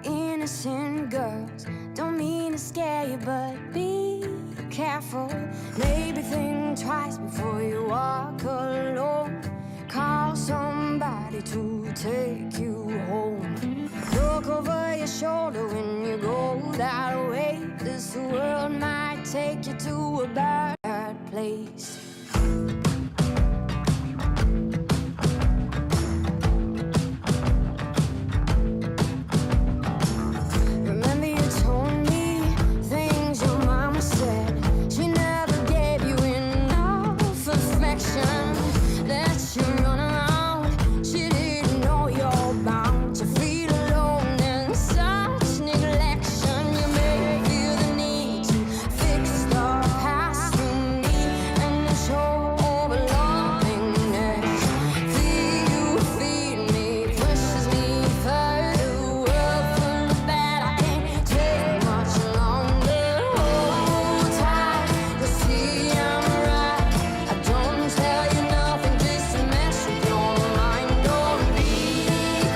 innocent girls. Don't mean to scare you, but be careful. Maybe think twice before you walk alone. Call somebody to take you home. Look over your shoulder when you go that way. This world might take you to a bad place. Remember you told me things your mama said. She never gave you enough affection. Let you run around. She didn't know you're bound to feel alone and such neglection. You may feel the need to fix the past through me and show overlovingness. Feed me, pushes me further. World full of bad, I can't take much longer. Hold tight, you'll see I'm right. I don't tell you nothing just to mess with your mind. Don't be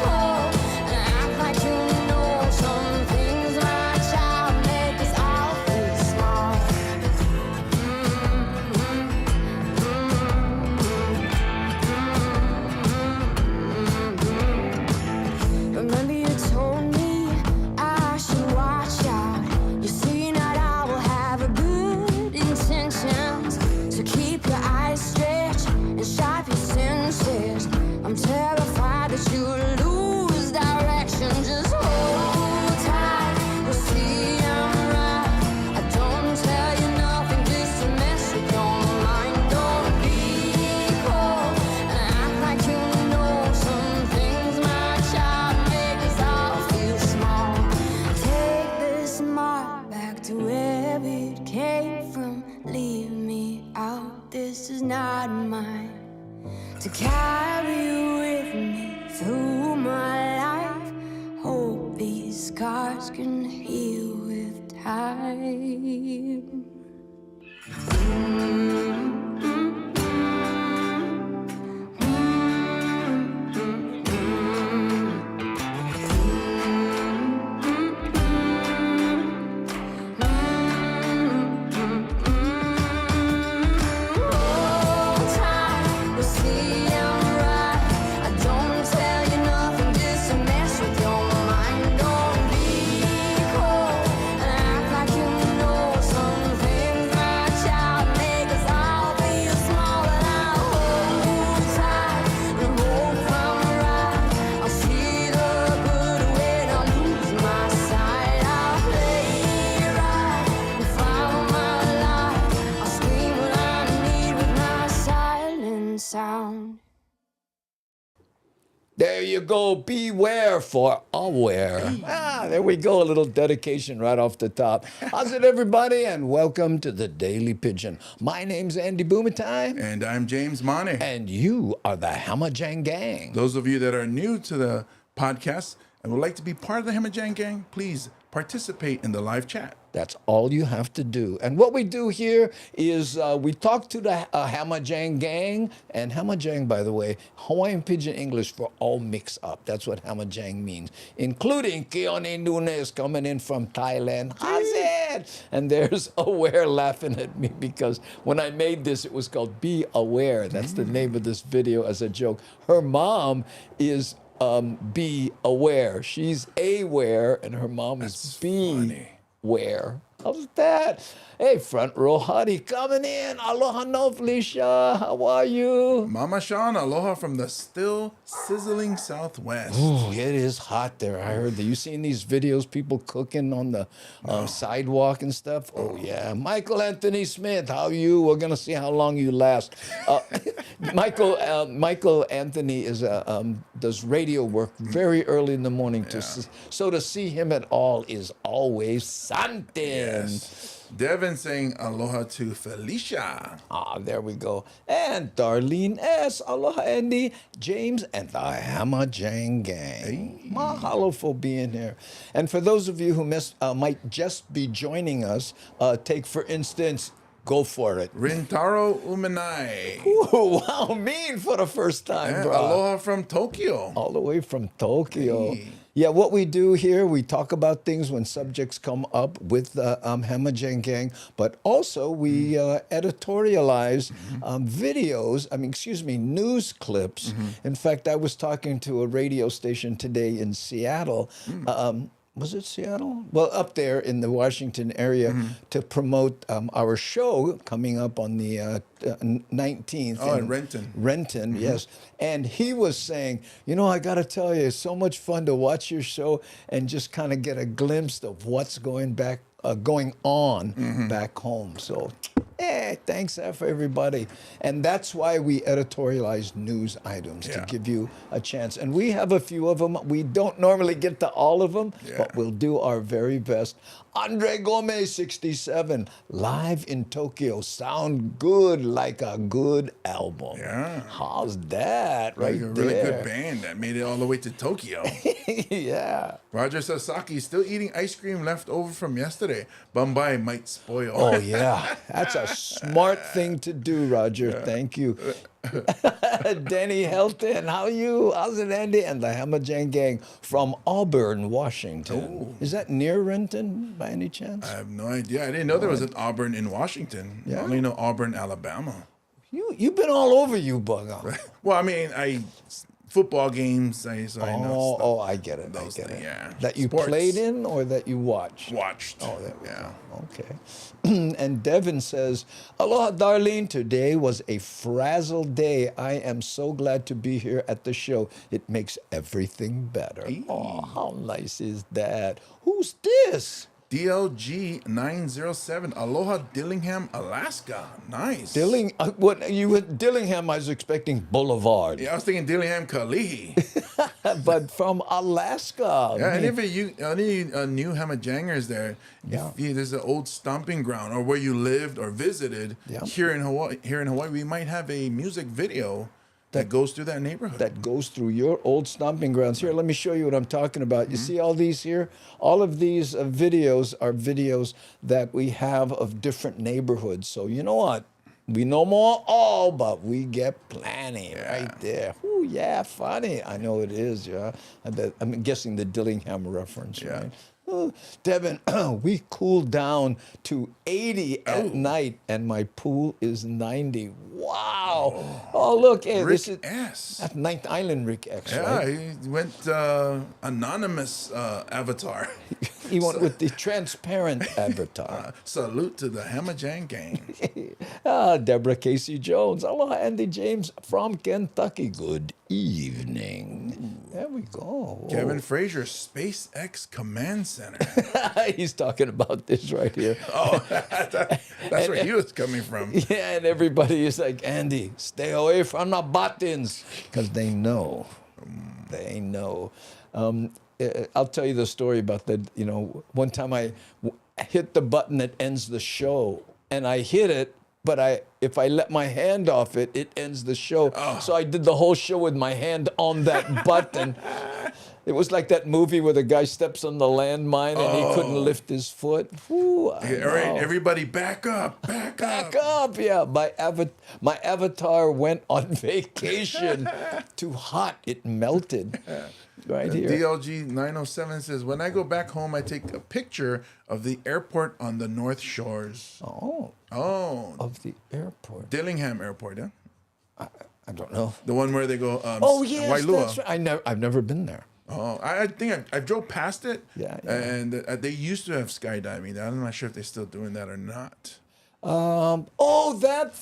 cold and act like you know some things, my child. Make us all feel small. Remember you told me I should watch out. You see not I will have a good intentions. So keep your eyes stretched and sharp your senses. I'm terrified that you'll lose direction. Just hold tight, you'll see I'm right. I don't tell you nothing just to mess with your mind. Don't be cold and act like you know some things, my child. Make us all feel small. Take this mark back to where it came from. Leave me out, this is not mine. To carry with me through my life. Hope these scars can heal with time. Hold tight, you'll see I'm right. I don't tell you nothing just to mess with your mind. Don't be cold and act like you know some things, my child. Make us all feel small, and I'll hold tight and hope I'm right. I'll see the good when I lose my sight. I'll play right and follow my life. I'll scream what I need with my silent sound. There you go. Beware for aware. There we go. A little dedication right off the top. How's it, everybody? And welcome to the Daily Pigeon. My name's Andy Bumatai. And I'm James Mane. And you are the Hamajang Gang. Those of you that are new to the podcast and would like to be part of the Hamajang Gang, please participate in the live chat. That's all you have to do. And what we do here is we talk to the Hamajang Gang. And Hamajang, by the way, Hawaiian Pidgin English for all mixed up. That's what Hamajang means. Including Keone Nunes coming in from Thailand. How's it? And there's Aware laughing at me because when I made this, it was called Be Aware. That's the name of this video as a joke. Her mom is Be Aware. She's Aware, and her mom is Be Where. How's that? Hey, front row hottie coming in. Aloha no, Felicia. How are you? Mama Sean, aloha from the still sizzling Southwest. Ooh, it is hot there. I heard that. You seen these videos, people cooking on the sidewalk and stuff? Oh, yeah. Michael Anthony Smith, how are you? We're going to see how long you last. Michael Anthony is does radio work very early in the morning. So to see him at all is always something. Yes. Devin saying aloha to Felicia. There we go. And Darlene S. Aloha, Andy, James, and the Hamajang Gang. Mahalo for being here. And for those of you who might just be joining us, take, for instance, Go for it. Rintaro Umanai. Ooh, wow, mean for the first time, And bro. aloha from Tokyo. All the way from Tokyo. Hey. Yeah, what we do here, we talk about things when subjects come up with the Hamajang Gang, but also we editorialize videos, news clips. In fact, I was talking to a radio station today in Seattle. Was it Seattle? Well, up there in the Washington area to promote our show coming up on the 19th. Oh, in Renton. Renton, yes. And he was saying, I got to tell you, it's so much fun to watch your show and just kind of get a glimpse of what's going on back home. So, thanks for everybody. And that's why we editorialize news items to give you a chance. And we have a few of them. We don't normally get to all of them, but we'll do our very best. Andre Gomez, 67, live in Tokyo. Sound good like a good album. Yeah. How's that Like right a really there? good band that made it all the way to Tokyo. Yeah. Roger Sasaki still eating ice cream left over from yesterday. Bombay might spoil. Oh, yeah. That's a smart thing to do, Roger. Thank you. Denny Helton, how are you? How's it, Andy? And the Hamajang Gang from Auburn, Washington. Is that near Renton by any chance? I have no idea. I didn't know there was an Auburn in Washington. Yeah. I only know Auburn, Alabama. You've been all over, you bugger. Well, football games. So I know stuff. Oh, I get it. Those I get things, it. yeah. That you Sports. played in or that you watched? Watched. Oh, there we yeah. go. Okay. And Devin says, aloha, Darlene. Today was a frazzle day. I am so glad to be here at the show. It makes everything better. Oh, how nice is that? Who's this? DLG 907, Aloha, Dillingham, Alaska. Nice. Dillingham, I was expecting Boulevard. Yeah, I was thinking Dillingham, Kalihi. But from Alaska. Yeah, Man. and if any new Hamajangers there, if there's an old stomping ground or where you lived or visited here in Hawaii, we might have a music video that goes through that neighborhood. That goes through your old stomping grounds. Here, let me show you what I'm talking about. You see all these here? All of these videos are videos that we have of different neighborhoods. So you know what? We no more all, but we get plenty right there. Ooh, yeah, funny. I know it is, yeah. I'm guessing the Dillingham reference, right? Oh, Devin, we cooled down to 80 at night, and my pool is 90. Wow. Oh, look. Hey, Rick this is S. That's Ninth Island Rick X, Yeah, right? he went anonymous avatar. He went with the transparent avatar. Salute to the Hamajang Gang. Deborah Casey Jones. Aloha, Andy James from Kentucky. Good evening. There we go. Kevin Frazier, SpaceX Command Center. He's talking about this right here. Oh, that's where he was coming from. Yeah, and everybody is like, Andy, stay away from the buttons. Because they know. They know. I'll tell you the story about that. One time I hit the button that ends the show, and I hit it, but if I let my hand off it, it ends the show. So I did the whole show with my hand on that button. It was like that movie where the guy steps on the landmine and he couldn't lift his foot. Whew, All right, everybody back up, back up. Back up, yeah. My avatar went on vacation. Too hot, it melted. Right here. DLG 907 says, when I go back home, I take a picture of the airport on the North Shores. Oh, of the airport. Dillingham Airport, yeah? I don't know. The one where they go, Yes, Wailua. that's right. I've never been there. Oh, I think I drove past it. Yeah. And they used to have skydiving. I'm not sure if they're still doing that or not. That's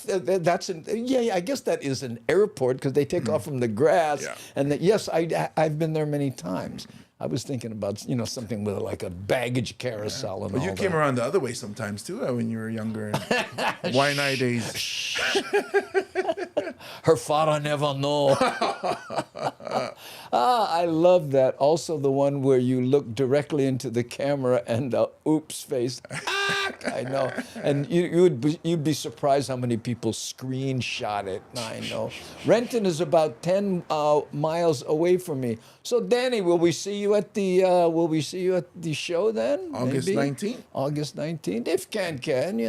I guess that is an airport because they take off from the grass. Yeah. And yes, I've been there many times. I was thinking about something with like a baggage carousel and But all you came that. around the other way sometimes too when you were younger. Waianae days. Her father never know. I love that. Also, the one where you look directly into the camera and the oops face. I know. And you'd be surprised how many people screenshot it. I know. Renton is about 10 miles away from me. So, Danny, will we see you at the show then? August Maybe? 19th. August 19th, if can.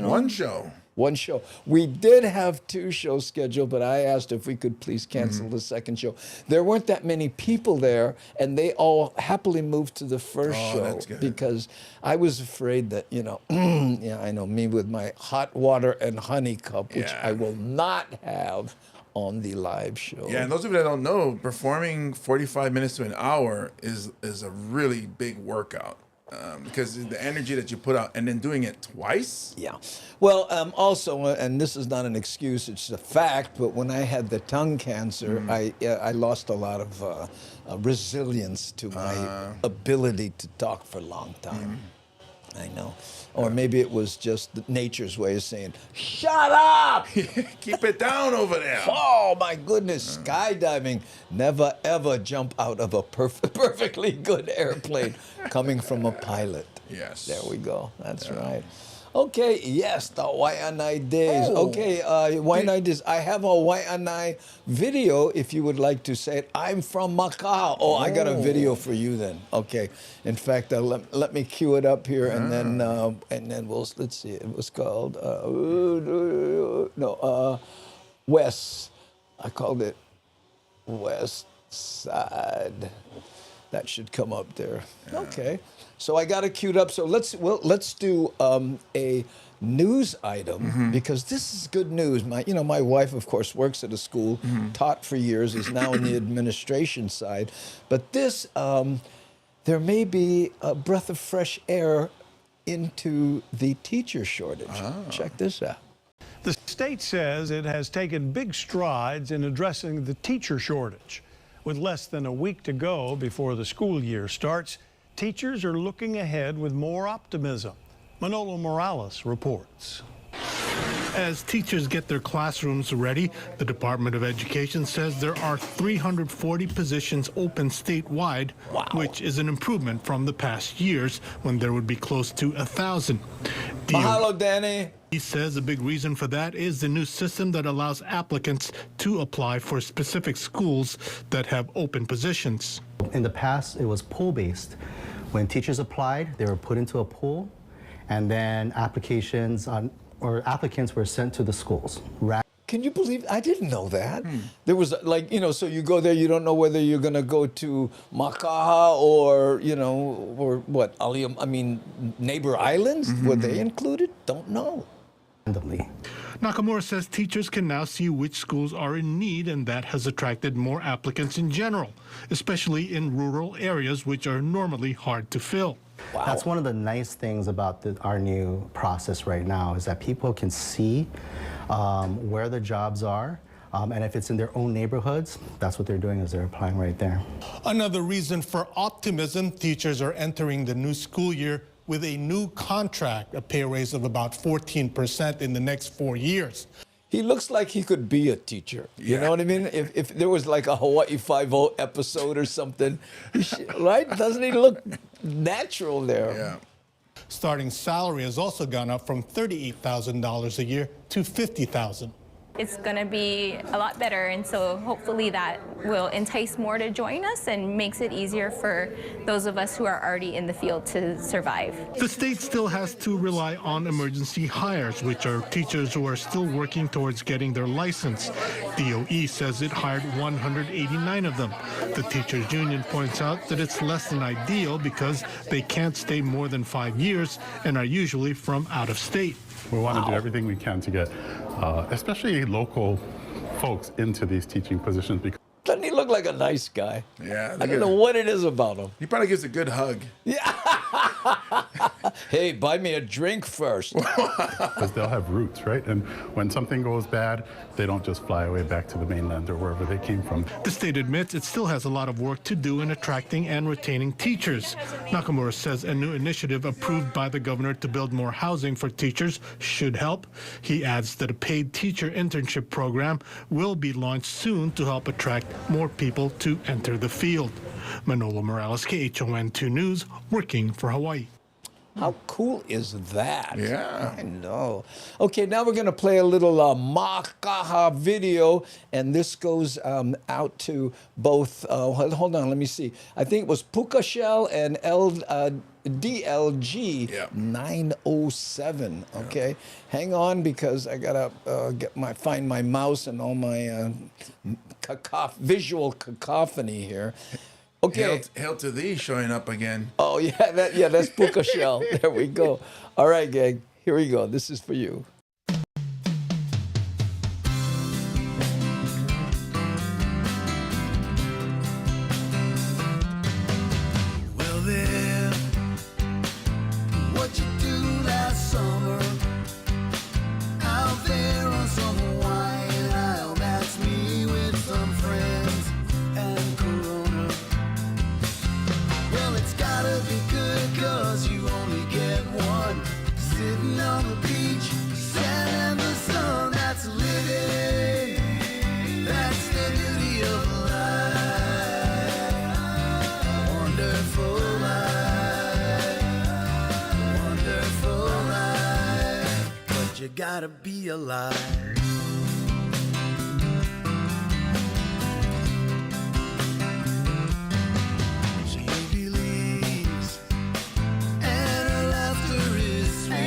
One show. One show. We did have 2 shows scheduled, but I asked if we could please cancel the second show. There weren't that many people there, and they all happily moved to the first show that's good. because I was afraid that, yeah, I know, me with my hot water and honey cup, which I will not have on the live show. Yeah, and those of you that don't know, performing 45 minutes to an hour is a really big workout. Because the energy that you put out and then doing it twice. Yeah. Well, also, and this is not an excuse, it's a fact, but when I had the tongue cancer, I lost a lot of resilience to my ability to talk for a long time. I know. Or maybe it was just nature's way of saying, shut up! Keep it down over there. Oh, my goodness. Skydiving. Never, ever jump out of a perfectly good airplane coming from a pilot. Yes. There we go. That's right. Okay, yes, the Waianae Days. Oh. Okay, Waianae Days. I have a Waianae video if you would like to say it. I'm from Makaha. Oh, I got a video for you then. Okay. In fact, let me cue it up here and then let's see. It was called West. I called it West Side. That should come up there. Yeah. Okay. So I got it queued up. So let's do a news item because this is good news. My wife, of course, works at a school, taught for years, is now in the administration side. But this, there may be a breath of fresh air into the teacher shortage. Check this out. The state says it has taken big strides in addressing the teacher shortage. With less than a week to go before the school year starts, teachers are looking ahead with more optimism. Manolo Morales reports. As teachers get their classrooms ready, the Department of Education says there are 340 positions open statewide, which is an improvement from the past years when there would be close to 1,000. Mahalo, Danny. He says a big reason for that is the new system that allows applicants to apply for specific schools that have open positions. In the past, it was pool-based. When teachers applied, they were put into a pool, and then applicants were sent to the schools. Can you believe? I didn't know that. There was so you go there, you don't know whether you're going to go to Makaha or what? Neighbor islands? Were they included? Don't know. Nakamura says teachers can now see which schools are in need, and that has attracted more applicants in general, especially in rural areas, which are normally hard to fill. Wow. That's one of the nice things about our new process right now is that people can see where the jobs are. And if it's in their own neighborhoods, that's what they're doing is they're applying right there. Another reason for optimism, teachers are entering the new school year with a new contract, a pay raise of about 14% in the next 4 years. He looks like he could be a teacher. You know what I mean? If there was like a Hawaii 5-0 episode or something, right? Doesn't he look natural there? Yeah. Starting salary has also gone up from $38,000 a year to $50,000. It's going to be a lot better, and so hopefully that will entice more to join us and makes it easier for those of us who are already in the field to survive. The state still has to rely on emergency hires, which are teachers who are still working towards getting their license. DOE says it hired 189 of them. The teachers union points out that it's less than ideal because they can't stay more than 5 years and are usually from out of state. We want to do everything we can to get, especially local folks, into these teaching positions. Because doesn't he look like a nice guy? Yeah. I don't know what it is about him. He probably gives a good hug. Yeah. Hey, buy me a drink first. because they'll have roots, right? And when something goes bad, they don't just fly away back to the mainland or wherever they came from. The state admits it still has a lot of work to do in attracting and retaining teachers. Nakamura says a new initiative approved by the governor to build more housing for teachers should help. He adds that a paid teacher internship program will be launched soon to help attract more people to enter the field. Manolo Morales, KHON2 News, working for Hawaii. How cool is that? Yeah. I know. Okay, now we're going to play a little Makaha video, and this goes out to both, hold on, let me see. I think it was Puka Shell and DLG Yeah. 907. Okay, hang on because I gotta find my mouse and all my visual cacophony here. Okay. Hail to thee showing up again. Oh yeah, that's Puka Shell. There we go. All right, gang. Here we go. This is for you. Well then, what you do last summer out there on some Hawai'i Isle? That's me with some friends and Corona. Well, it's gotta be good 'cause you only get one. Sitting on the beach, sand and the sun. That's living. That's the beauty of life. Wonderful life. Wonderful life. But you gotta be alive. She believes, and her laughter is sweet.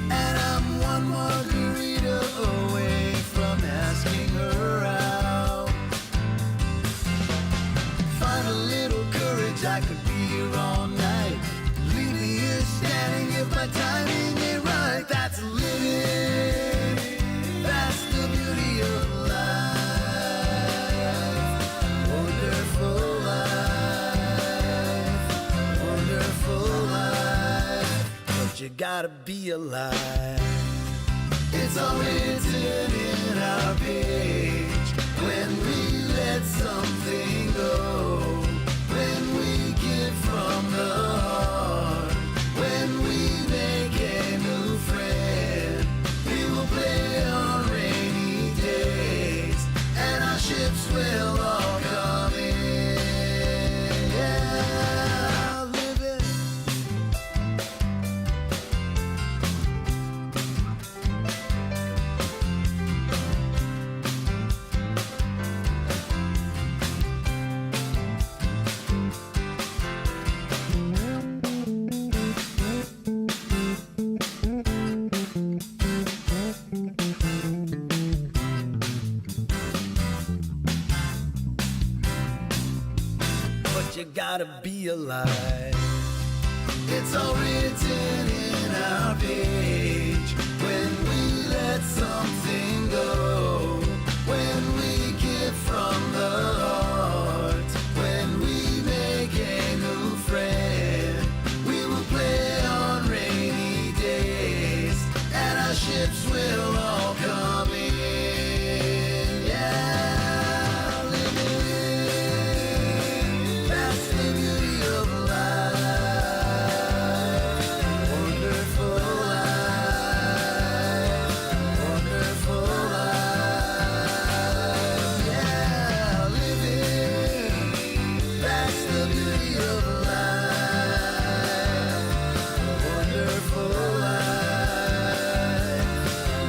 And I'm one margarita away from asking her out. Find a little courage, I could be here all night. Leave me here standing if my timing ain't right. That's living. That's the beauty of life. Wonderful life. Wonderful life. But you gotta be alive. It's all written in our page. When we let something go, when we give from the heart, when we make a new friend, we will play on rainy days, and our ships will all come in. Yeah, living. But you gotta be alive. It's all written in our page. When we let something go, when we give from the heart, when we make a new friend, we will play on rainy days, and our ships will all come in. Yeah, living. That's the beauty of life. Wonderful life. Wonderful life. Yeah, living. That's the beauty of life. Wonderful life.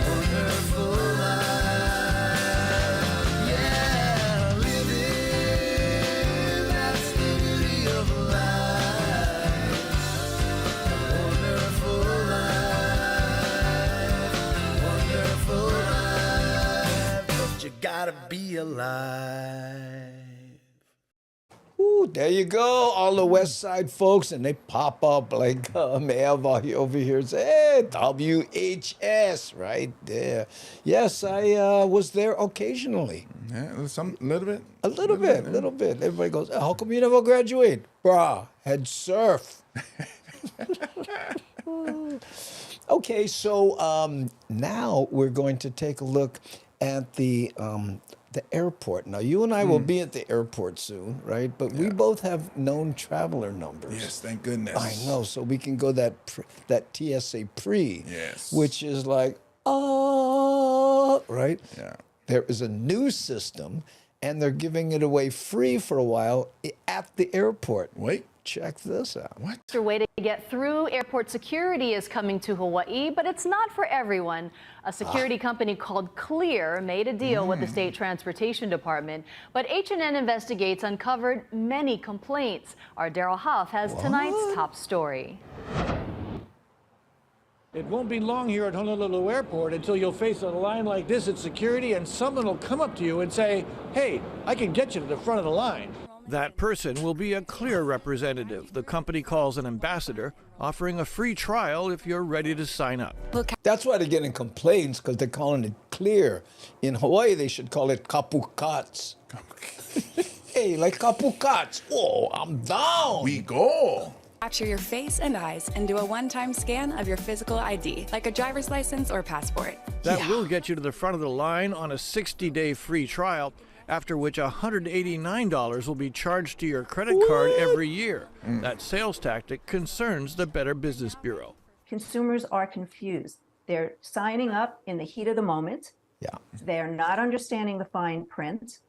Wonderful life. Yeah, living. That's the beauty of life. Wonderful life. Wonderful life. But you gotta be alive. Ooh, there you go, all the West Side folks, and they pop up like Mav over here and say, hey, WHS, right there. Yes, I was there occasionally. Yeah, some little bit. A little bit. Everybody goes, how come you never graduate? Bruh, had surf. Okay, so now we're going to take a look at the airport. Now, you and I will be at the airport soon, right? But we both have known traveler numbers. Yes, thank goodness. I know, so we can go that TSA pre, Yes. which is like, right? Yeah. There is a new system, and they're giving it away free for a while at the airport. Wait. check this out. What? Extra way to get through. Airport security is coming to Hawaii, but it's not for everyone. A security company called Clear made a deal with the State Transportation Department, but H&N Investigates uncovered many complaints. Our Daryl Huff has tonight's top story. It won't be long here at Honolulu Airport until you'll face a line like this at security and someone will come up to you and say, hey, I can get you to the front of the line. That person will be a Clear representative, the company calls an ambassador, offering a free trial if you're ready to sign up. That's why they're getting complaints, because they're calling it Clear. In Hawaii, they should call it kapukats. Hey, like kapukats. Whoa, I'm down. We go. Capture your face and eyes and do a one-time scan of your physical ID, like a driver's license or passport. That will get you to the front of the line on a 60-day free trial, after which $189 will be charged to your credit card every year. That sales tactic concerns the Better Business Bureau. Consumers are confused. They're signing up in the heat of the moment. Yeah. They're not understanding the fine print.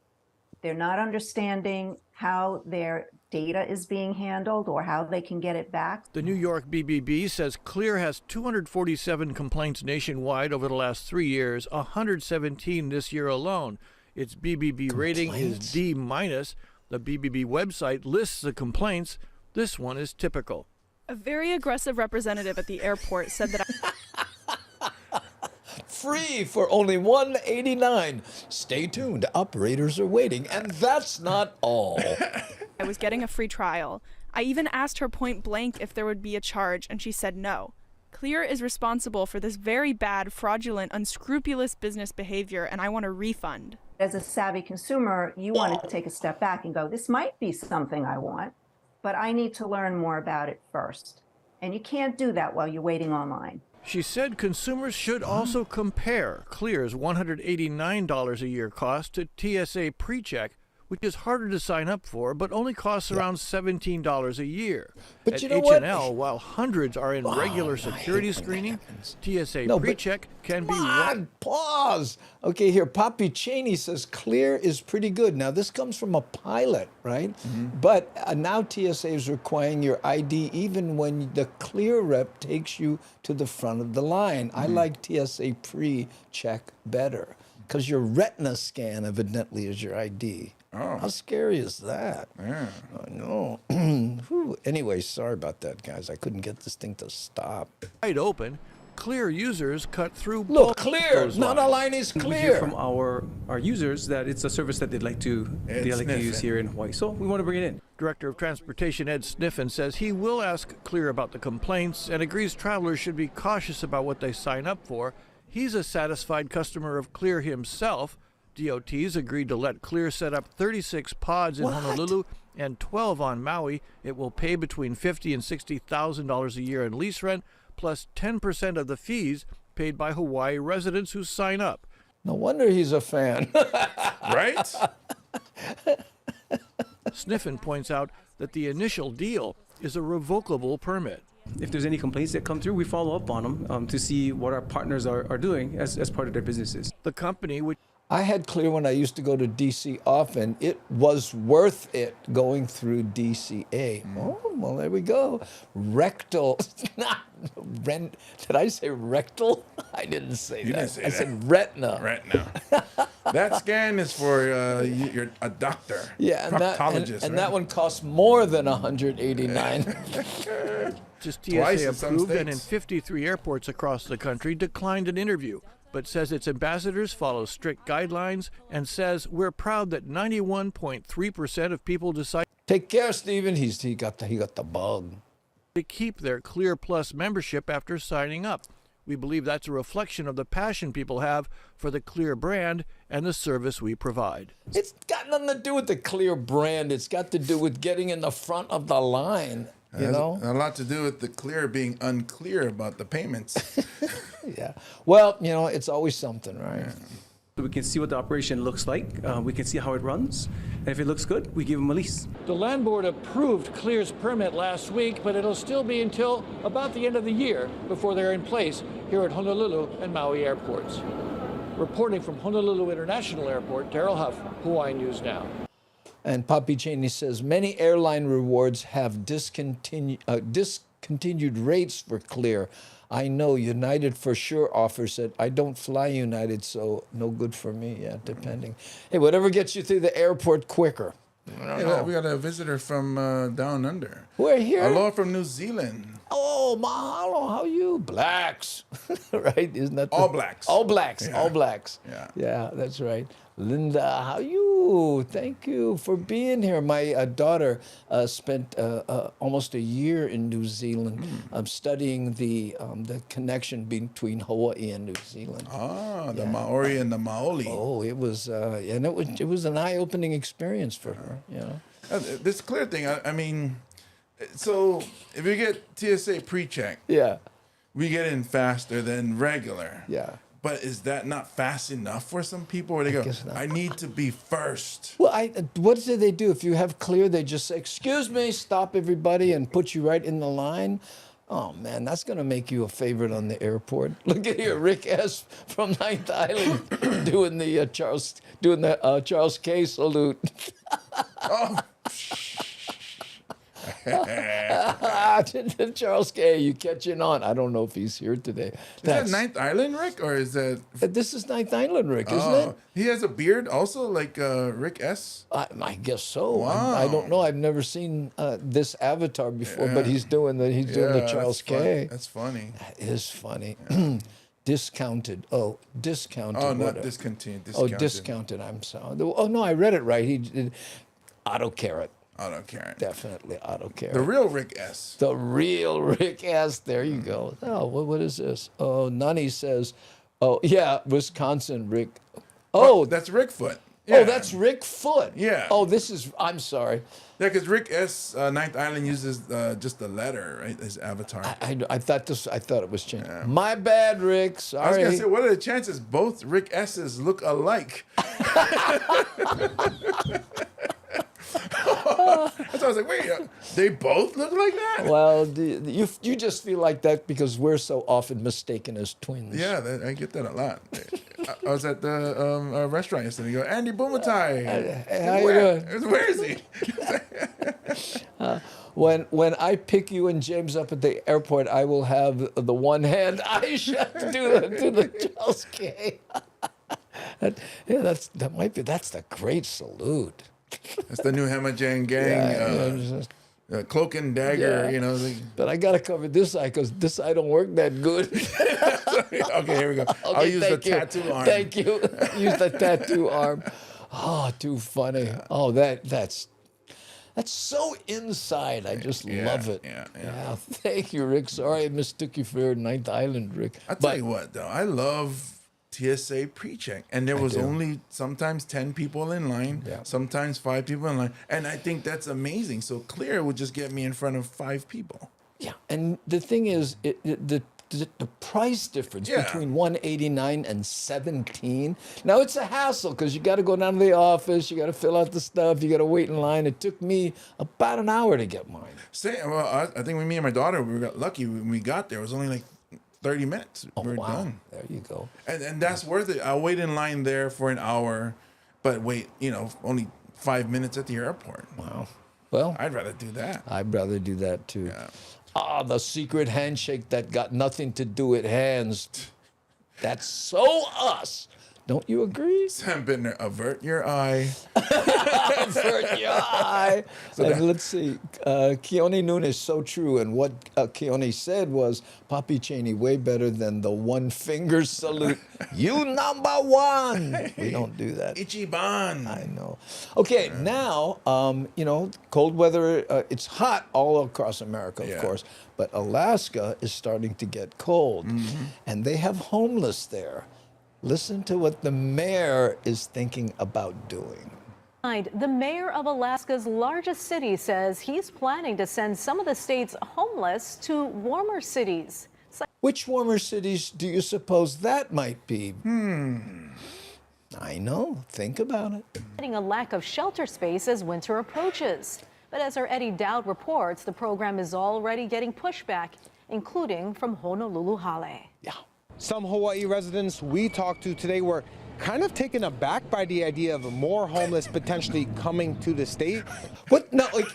They're not understanding how their data is being handled or how they can get it back. The New York BBB says Clear has 247 complaints nationwide over the last 3 years, 117 this year alone. Its BBB rating is D-. The BBB website lists the complaints. This one is typical. A very aggressive representative at the airport said that Free for only $189. Stay tuned. Operators are waiting. And that's not all. I was getting a free trial. I even asked her point blank if there would be a charge, and she said no. Clear is responsible for this very bad, fraudulent, unscrupulous business behavior, and I want a refund. As a savvy consumer, you want to take a step back and go, this might be something I want, but I need to learn more about it first. And you can't do that while you're waiting online. She said consumers should also compare Clear's $189 a year cost to TSA PreCheck, which is harder to sign up for, but only costs around $17 a year. But at you know H&L, what? while hundreds are in regular security screening, TSA No, but- PreCheck can be Come on, pause. Okay, here, Papi Cheney says Clear is pretty good. Now, this comes from a pilot, right? But now TSA is requiring your ID even when the Clear rep takes you to the front of the line. I like TSA pre-check better because your retina scan evidently is your ID. Oh. How scary is that? Yeah. I know. Whew. Anyway, sorry about that, guys. I couldn't get this thing to stop. wide open. Clear users cut through Look, both Clear. those Not a lines. line is We hear clear. from our users that it's a service that they'd like to use here in Hawaii. So we want to bring it in. Director of Transportation Ed Sniffen says he will ask Clear about the complaints and agrees travelers should be cautious about what they sign up for. He's a satisfied customer of Clear himself. DOT's agreed to let Clear set up 36 pods in Honolulu and 12 on Maui. It will pay between $50,000 and $60,000 a year in lease rent, plus 10% of the fees paid by Hawaii residents who sign up. No wonder he's a fan. Right? Sniffen points out that the initial deal is a revocable permit. If there's any complaints that come through, we follow up on them to see what our partners are doing as part of their businesses. The company, which I had Clear when I used to go to DC often. It was worth it going through DCA. Oh, well, there we go. Rectal, not rent. Did I say rectal? I didn't say You that. didn't say I that. said retina. Retina. That scan is for you're a doctor. Yeah, and proctologist. and that one costs more than $189. just Twice TSA in some approved and in states. 53 airports across the country declined an interview, but says its ambassadors follow strict guidelines and says we're proud that 91.3% of people decide Take care, Stephen. He got the bug. to keep their Clear Plus membership after signing up. We believe that's a reflection of the passion people have for the Clear brand and the service we provide. It's got nothing to do with the Clear brand. It's got to do with getting in the front of the line. You know? A lot to do with the Clear being unclear about the payments. Yeah. Well, you know, it's always something, right? So we can see what the operation looks like. We can see how it runs. And if it looks good, we give them a lease. The land board approved Clear's permit last week, but it'll still be until about the end of the year before they're in place here at Honolulu and Maui airports. Reporting from Honolulu International Airport, Daryl Huff, Hawaii News Now. And Papi Cheney says, many airline rewards have discontinued rates for Clear. I know United for sure offers it. I don't fly United, so no good for me. Yeah, depending. Hey, whatever gets you through the airport quicker. Hey, we got a visitor from down under. We're here. Aloha from New Zealand. Oh, mahalo. How you? Blacks. Right? Isn't that All blacks. All blacks. Yeah. All blacks. Yeah. Yeah, that's right. Linda, how you? Thank you for being here. My daughter spent almost a year in New Zealand studying the connection between Hawaii and New Zealand. Ah, the Maori and the Maoli. Oh, it was, and it was an eye-opening experience for her. You know. This Clear thing, I mean, so if you get TSA pre-check, yeah, we get in faster than regular. Yeah. But is that not fast enough for some people where they go, I need to be first? Well, what do they do? If you have Clear, they just say, excuse me, stop everybody and put you right in the line. Oh, man, that's going to make you a favorite on the airport. Look at here, Rick S. from Ninth Island doing the Charles K. salute. Oh, Charles K., you catching on. I don't know if he's here today. Is that Ninth Island Rick, or is that... This is Ninth Island Rick, isn't it? He has a beard also, like Rick S.? I guess so. Wow. I don't know. I've never seen this avatar before, but he's doing the Charles K. That's funny. That is funny. Yeah. Discounted. Oh, discounted. Oh, not discontinued. Oh, discounted. I'm sorry. Oh, no, I read it right. He did auto carrot. Auto carrot. Definitely auto carrot. The real Rick S. The real Rick S. There you go. Oh, what is this? Oh, Nani says, oh, yeah, Wisconsin Rick. Oh, that's Rick Foot. Yeah. Oh, that's Rick Foot. Yeah. Oh, I'm sorry. Yeah, because Rick S. Ninth Island uses just the letter, right? His avatar. I thought it was changed. Yeah. My bad, Rick. Sorry. I was gonna say, what are the chances both Rick S's look alike? So I was like, wait, they both look like that? Well, you just feel like that because we're so often mistaken as twins. Yeah, I get that a lot. I was at the restaurant yesterday. You go, Andy Bumatai. Where is he? When I pick you and James up at the airport, I will have the one hand I shut to do the Charles K. That's the great salute. That's the new Hamajang gang. Cloak and dagger, you know. But I got to cover this eye because this eye don't work that good. Okay, here we go. Okay, I'll use the tattoo arm. Thank you. Use the tattoo arm. Oh, too funny. Oh, that's so inside. I just love it. Yeah. Thank you, Rick. Sorry I mistook you for Ninth Island, Rick. I'll tell you what, though. I love TSA pre-check, and there was only sometimes 10 people in line, sometimes 5 people in line, and I think that's amazing. So Clear would just get me in front of 5 people. Yeah, and the thing is, the price difference between $189 and $17. Now it's a hassle because you got to go down to the office, you got to fill out the stuff, you got to wait in line. It took me about an hour to get mine. I think when me and my daughter, we got lucky when we got there. It was only like 30 minutes. We're done. There you go. And that's worth it. I'll wait in line there for an hour, but wait, only 5 minutes at the airport. Wow. Well, I'd rather do that. I'd rather do that too. Yeah. The secret handshake that got nothing to do with hands. That's so us. Don't you agree? Sam Bittner, avert your eye. Avert your eye. And let's see. Keone Noon is so true. And what Keone said was, Papi Cheney, way better than the one finger salute. You number one. We don't do that. Ichiban. I know. Okay, now, cold weather, it's hot all across America, of course. But Alaska is starting to get cold. Mm-hmm. And they have homeless there. Listen to what the mayor is thinking about doing. The mayor of Alaska's largest city says he's planning to send some of the state's homeless to warmer cities. Which warmer cities do you suppose that might be? I know. Think about it. A lack of shelter space as winter approaches. But as our Eddie Dowd reports, the program is already getting pushback, including from Honolulu Hale. Yeah. Some Hawaii residents we talked to today were kind of taken aback by the idea of more homeless potentially coming to the state. What? No, like,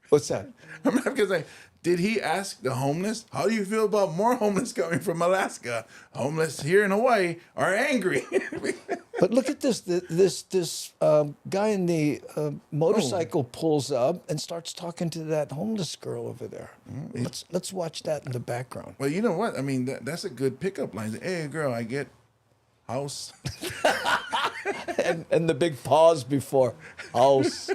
what's that? I'm not gonna say. Did he ask the homeless, how do you feel about more homeless coming from Alaska? Homeless here in Hawaii are angry. But look at this. This guy in the motorcycle pulls up and starts talking to that homeless girl over there. Let's watch that in the background. Well, you know what? I mean, that's a good pickup line. Hey, girl, I get house. and the big pause before house.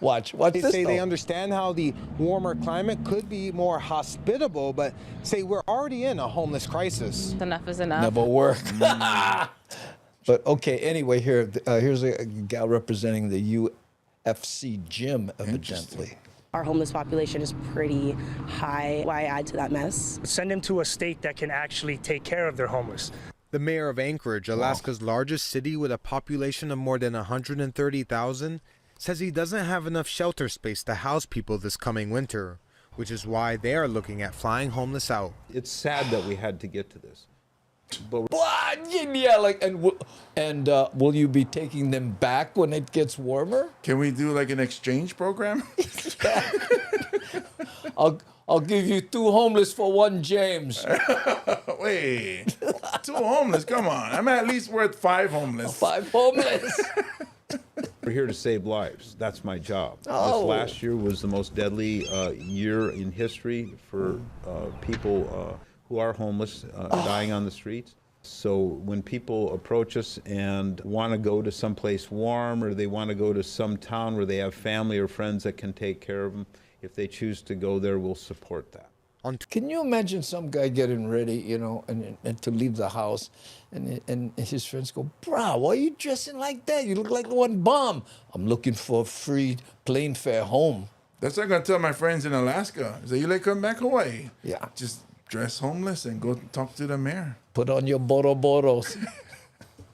Watch They this. say though. they understand how the warmer climate could be more hospitable, but say we're already in a homeless crisis. Enough is enough. Never work. But okay, anyway, here's a gal representing the UFC gym, evidently. Our homeless population is pretty high. Why add to that mess? Send them to a state that can actually take care of their homeless. The mayor of Anchorage, Alaska's largest city with a population of more than 130,000, says he doesn't have enough shelter space to house people this coming winter, which is why they are looking at flying homeless out. It's sad that we had to get to this. But yeah, like, and will you be taking them back when it gets warmer? Can we do like an exchange program? I'll give you 2 homeless for 1 James. Wait, 2 homeless? Come on, I'm at least worth 5 homeless. 5 homeless. we're here to save lives. That's my job. Oh. This last year was the most deadly year in history for people who are homeless, dying on the streets. So when people approach us and want to go to someplace warm, or they want to go to some town where they have family or friends that can take care of them, if they choose to go there, we'll support that. Can you imagine some guy getting ready, you know, and to leave the house, and his friends go, "Bro, why are you dressing like that? You look like one bum." "I'm looking for a free plane fare home." That's what I'm gonna tell my friends in Alaska. Say, you like come back Hawaii? Yeah. Just dress homeless and go talk to the mayor. Put on your boroboros.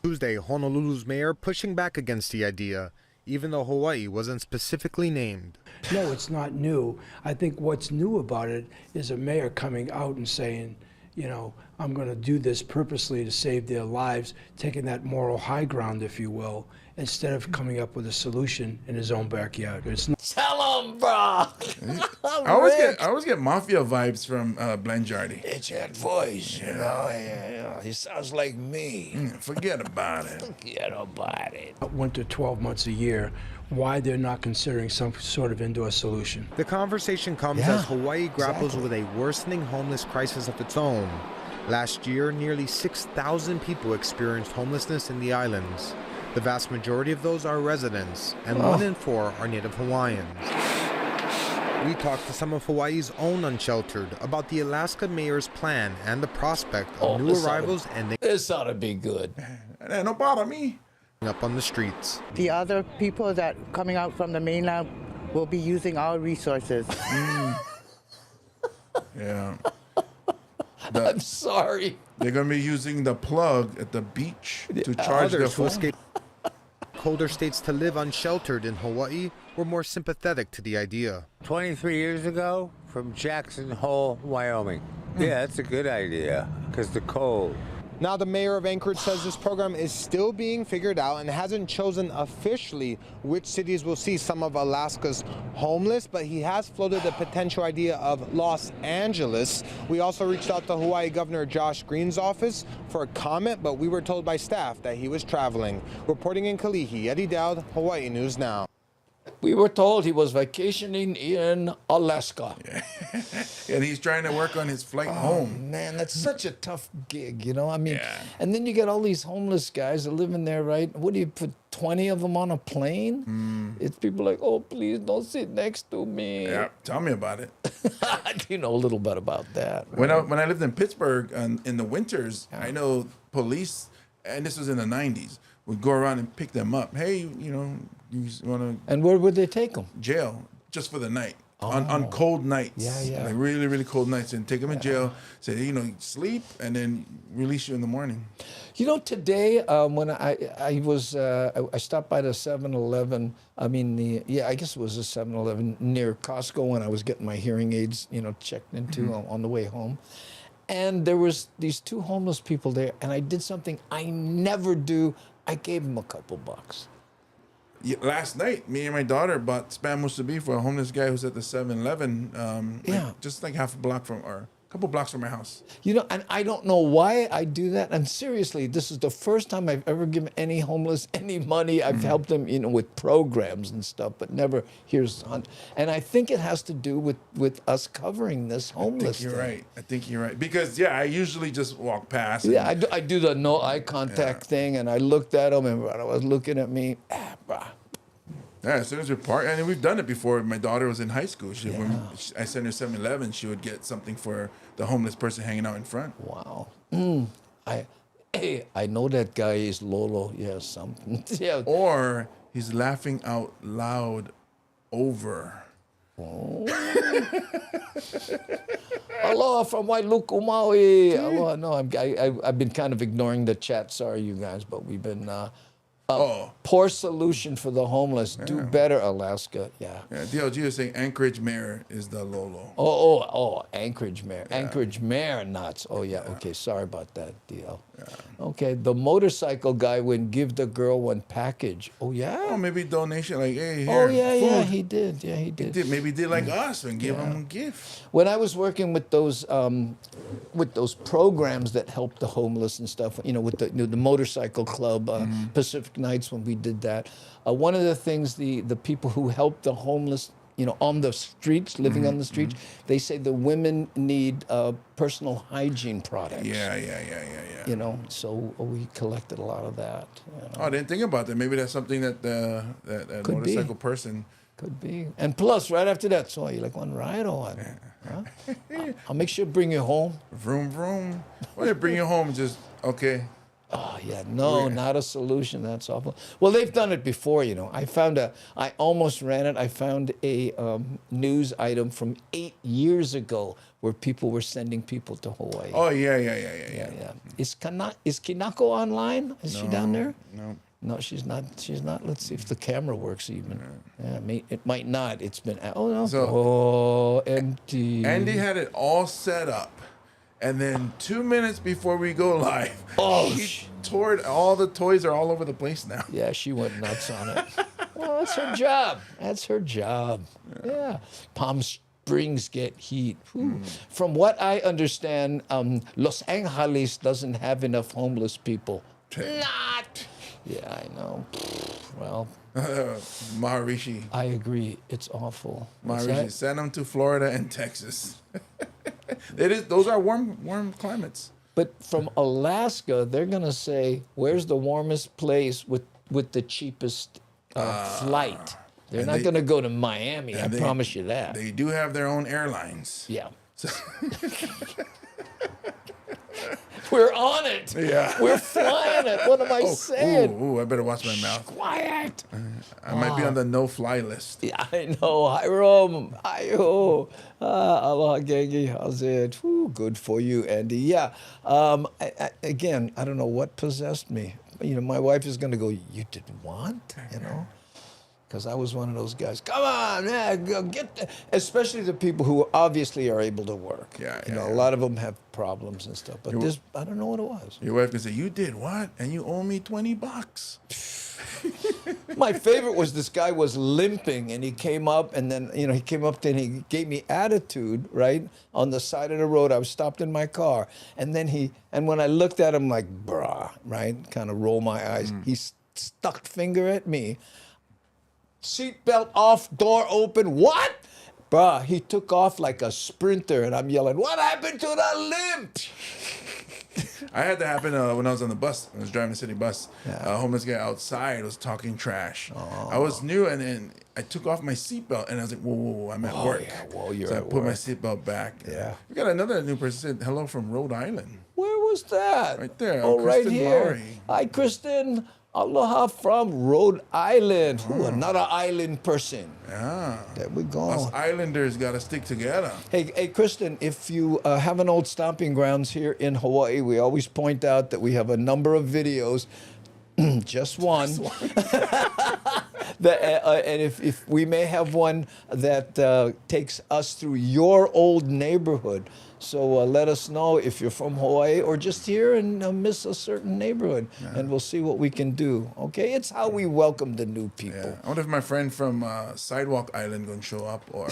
Tuesday, Honolulu's mayor pushing back against the idea, even though Hawaii wasn't specifically named. No, it's not new. I think what's new about it is a mayor coming out and saying, you know, I'm going to do this purposely to save their lives, taking that moral high ground, if you will, instead of coming up with a solution in his own backyard. It's not. Tell him, bro. I always get mafia vibes from Blangiardi. It's that voice, you know. Yeah. He sounds like me. Forget about it. Forget about it. Winter 12 months a year, why they're not considering some sort of indoor solution. The conversation comes as Hawaii grapples with a worsening homeless crisis of its own. Last year, nearly 6,000 people experienced homelessness in the islands. The vast majority of those are residents, and 1 in 4 are Native Hawaiians. We talked to some of Hawaii's own unsheltered about the Alaska mayor's plan and the prospect of new arrivals and this ought to be good. That don't bother me. Up on the streets. The other people that coming out from the mainland will be using our resources. Yeah. I'm sorry. They're going to be using the plug at the beach to charge their Others who phone. escaped colder states to live unsheltered in Hawaii were more sympathetic to the idea. 23 years ago from Jackson Hole, Wyoming. Yeah, that's a good idea because the cold. Now the mayor of Anchorage says this program is still being figured out and hasn't chosen officially which cities will see some of Alaska's homeless, but he has floated the potential idea of Los Angeles. We also reached out to Hawaii Governor Josh Green's office for a comment, but we were told by staff that he was traveling. Reporting in Kalihi, Eddie Dowd, Hawaii News Now. We were told he was vacationing in Alaska. And he's trying to work on his flight home. Man, that's such a tough gig, you know? I mean, and then you get all these homeless guys that live in there, right? What do you put 20 of them on a plane? It's people like, "Oh, please don't sit next to me." Yeah, tell me about it. You know a little bit about that. When I lived in Pittsburgh in the winters, I know police, and this was in the 90s, would go around and pick them up. Hey, you know, you want to... And where would they take them? Jail, just for the night. On cold nights. Yeah. Like really, really cold nights. And take them in jail, say, you know, sleep, and then release you in the morning. You know, today when I stopped by the 7-Eleven, I guess it was a 7-Eleven near Costco when I was getting my hearing aids, you know, checked into on the way home. And there was these 2 homeless people there, and I did something I never do. I gave him a couple bucks. Yeah, last night, me and my daughter bought spam musubi for a homeless guy who's at the 7-Eleven. Just like half a block from, or a couple blocks from my house. You know, and I don't know why I do that. And seriously, this is the first time I've ever given any homeless any money. I've helped them, you know, with programs and stuff, but never here's on. And I think it has to do with us covering this homeless You're thing. right. I think you're right. Because, yeah, I usually just walk past. Yeah, I do the no eye contact thing, and I looked at him, and I was looking at me. Yeah, as soon as we park, and we've done it before. My daughter was in high school. When I sent her 7-Eleven, she would get something for the homeless person hanging out in front. Wow. I know that guy is Lolo. Yeah, something. Yeah. Or he's laughing out loud over. Oh. Aloha from Wailuku, Maui. Aloha. No, I've been kind of ignoring the chat. Sorry, you guys, but we've been... poor solution for the homeless. Do better, Alaska. Yeah. DLG is saying Anchorage Mayor is the Lolo. Oh, Anchorage Mayor. Anchorage Mayor nuts. Oh, yeah. Okay, sorry about that, DL. Okay, the motorcycle guy would give the girl one package. Oh, yeah? Oh, maybe donation, like, hey, here, oh, yeah, food. yeah, he did. Yeah, he did. Maybe he did like us and give them a gift. When I was working with those programs that help the homeless and stuff, you know, with the motorcycle club, Pacific Nights, when we did that, one of the things the people who help the homeless, you know, on the streets, living on the streets, they say the women need personal hygiene products. Yeah. You know, so we collected a lot of that. You know. Oh, I didn't think about that. Maybe that's something that that motorcycle person. Could be. And plus, right after that, so you like one ride or what? Huh? I'll make sure to bring you home. Vroom, vroom. Well, they bring you home, just, okay. Oh, yeah, no, not a solution. That's awful. Well, they've done it before, you know. I almost ran it. I found a news item from 8 years ago where people were sending people to Hawaii. Oh, yeah. Is Kinako online? Is she down there? No. No, she's not. Let's see if the camera works even. Yeah, it might not. It's been, oh, no. So, empty. Andy had it all set up. And then 2 minutes before we go live, she tore it. All the toys are all over the place now. Yeah, she went nuts on it. Well, that's her job. That's her job. Yeah. Palm Springs get heat. From what I understand, Los Angeles doesn't have enough homeless people. Not. Yeah, I know. Well, Maharishi. I agree. It's awful. Maharishi, send them to Florida and Texas. Those are warm climates. But from Alaska, they're gonna say, "Where's the warmest place with the cheapest flight?" They're not gonna go to Miami. I promise you that. They do have their own airlines. Yeah. We're on it. Yeah. We're flying it. What am I saying? I better watch my mouth. Quiet. I might be on the no-fly list. Yeah, I know. Hiram. Hi-ho. Aloha, Gengi. How's it? Good for you, Andy. Yeah. Again, I don't know what possessed me. You know, my wife is going to go, you did what? You know? Because I was one of those guys. Come on, man, go get the, especially the people who obviously are able to work. You know, a lot of them have problems and stuff. But this, I don't know what it was. Your wife can say, "You did what? And you owe me $20." My favorite was this guy was limping, and he came up, and then he came up and he gave me attitude right on the side of the road. I was stopped in my car, and then when I looked at him like, brah, right, kind of roll my eyes. He stuck finger at me. Seatbelt off, door open. What? Bruh, he took off like a sprinter, and I'm yelling, what happened to the limp? I had that happen when I was on the bus. I was driving the city bus. A homeless guy outside was talking trash. I was new, and then I took off my seatbelt, and I was like, whoa, I'm at work. Yeah, whoa, you're so at I put my work. seatbelt back. Yeah. We got another new person said hello from Rhode Island. Where was that? Right there. Oh, right Kristen here. Lowry. Hi, Kristen. Aloha from Rhode Island. Another island person. Yeah. There we go. Us Islanders got to stick together. Hey, Kristen, if you have an old stomping grounds here in Hawaii, we always point out that we have a number of videos. Just one. And if we may have one that takes us through your old neighborhood. So let us know if you're from Hawaii or just here and miss a certain neighborhood, and we'll see what we can do. Okay, it's how we welcome the new people. Yeah. I wonder if my friend from Sidewalk Island gonna show up or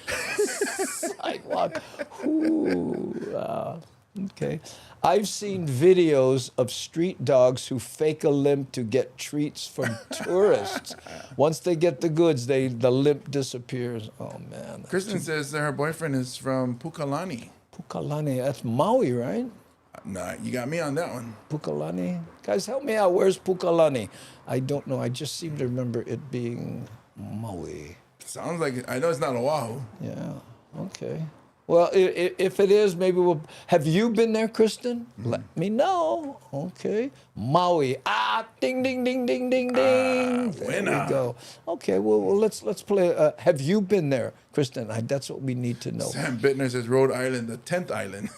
Sidewalk. Ooh, okay. I've seen videos of street dogs who fake a limp to get treats from tourists. Once they get the goods, the limp disappears. Oh man. Kristen says that her boyfriend is from Pukalani. Pukalani, that's Maui, right? Nah, you got me on that one. Pukalani. Guys, help me out. Where's Pukalani? I don't know. I just seem to remember it being Maui. Sounds like it. I know it's not Oahu. Yeah. Okay. Well, if it is, maybe we'll. Have you been there, Kristen? Let me know. Okay. Maui. Ding, ding, ding, ding, ding, ding. There we go. Okay. Well, let's play. Have you been there, Kristen? That's what we need to know. Sam Bittner says Rhode Island, the 10th island.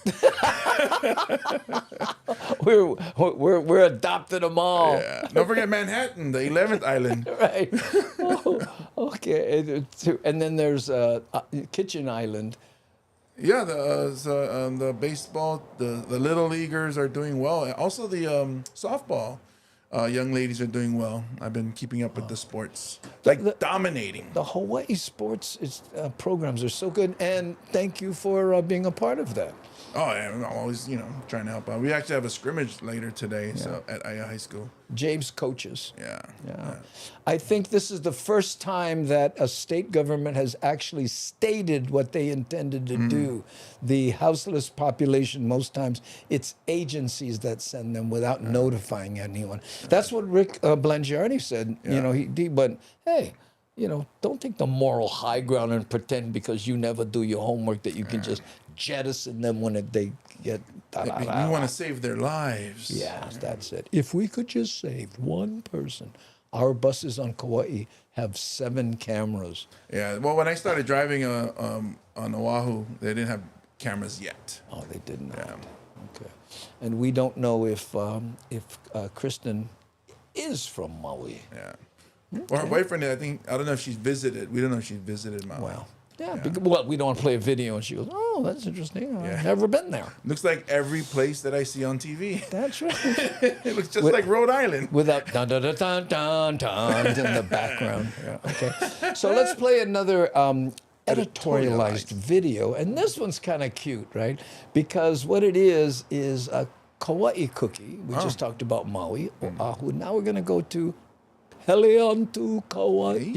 we're adopted them all. Yeah. Don't forget Manhattan, the 11th island. Right. Oh, okay. And then there's Kitchen Island. Yeah, the baseball, the little leaguers are doing well. And also the softball young ladies are doing well. I've been keeping up with the sports, dominating. The Hawaii sports programs are so good, and thank you for being a part of that. Oh, yeah, I'm always, trying to help out. We actually have a scrimmage later today, so at Aya High School. James coaches. Yeah. I think this is the first time that a state government has actually stated what they intended to do. The houseless population, most times, it's agencies that send them without notifying anyone. That's what Rick Blangiardi said. But hey, don't take the moral high ground and pretend because you never do your homework that you can just jettison them when they get. We want to save their lives. Yes, that's it. If we could just save one person. Our buses on Kauai have 7 cameras. Yeah. Well, when I started driving on Oahu, they didn't have cameras yet. Oh, they didn't. Yeah. Okay. And we don't know if Kristen is from Maui. Yeah. Okay. Well, her boyfriend, I don't know if she's visited. We don't know if she's visited Maui. Well, well, we don't want to play a video, and she goes, "Oh, that's interesting. I've never been there." Looks like every place that I see on TV. That's right. It looks just like Rhode Island. Without dun dun dun dun dun dun in the background. Yeah, okay. So let's play another editorialized video, and this one's kind of cute, right? Because what it is a Kauai cookie. We just talked about Maui, Oahu. Now we're going to go to Heliantu Kauai.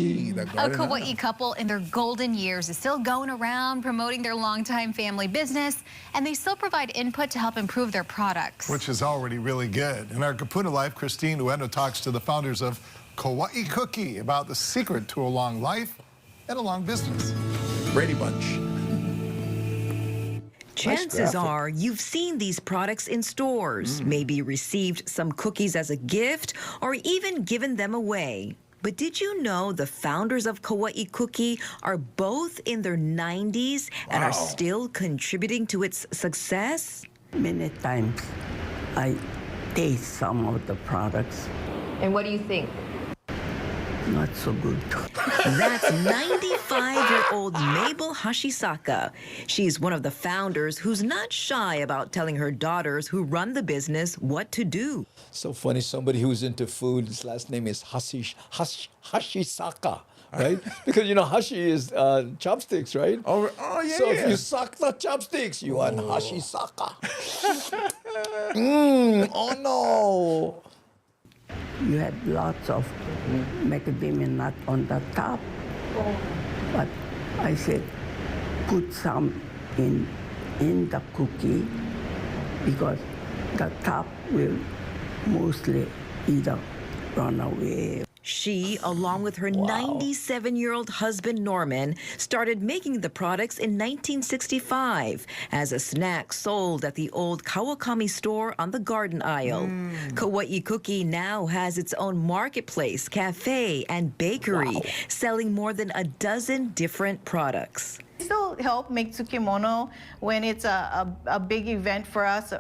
A Kauai couple in their golden years is still going around promoting their longtime family business, and they still provide input to help improve their products. Which is already really good. In our Kapuna Life, Christine Ueno talks to the founders of Kauai Cookie about the secret to a long life and a long business. Brady Bunch. Chances are you've seen these products in stores, maybe received some cookies as a gift, or even given them away. But did you know the founders of Kauai Cookie are both in their 90s and are still contributing to its success? Many times I taste some of the products. And what do you think? Not so good. That's 95-year-old Mabel Hashisaka. She's one of the founders who's not shy about telling her daughters who run the business what to do. So funny, somebody who's into food, his last name is Hashisaka, right? Because, Hashi is chopsticks, right? Oh yeah. So if you suck the chopsticks, you are Hashisaka. Oh, no. You had lots of macadamia nut on the top, but I said put some in the cookie because the top will mostly either run away. She, along with her 97-year-old husband, Norman, started making the products in 1965 as a snack sold at the old Kawakami store on the garden aisle. Kauai Cookie now has its own marketplace, cafe, and bakery, selling more than a dozen different products. Still help make tsukemono when it's a big event for us.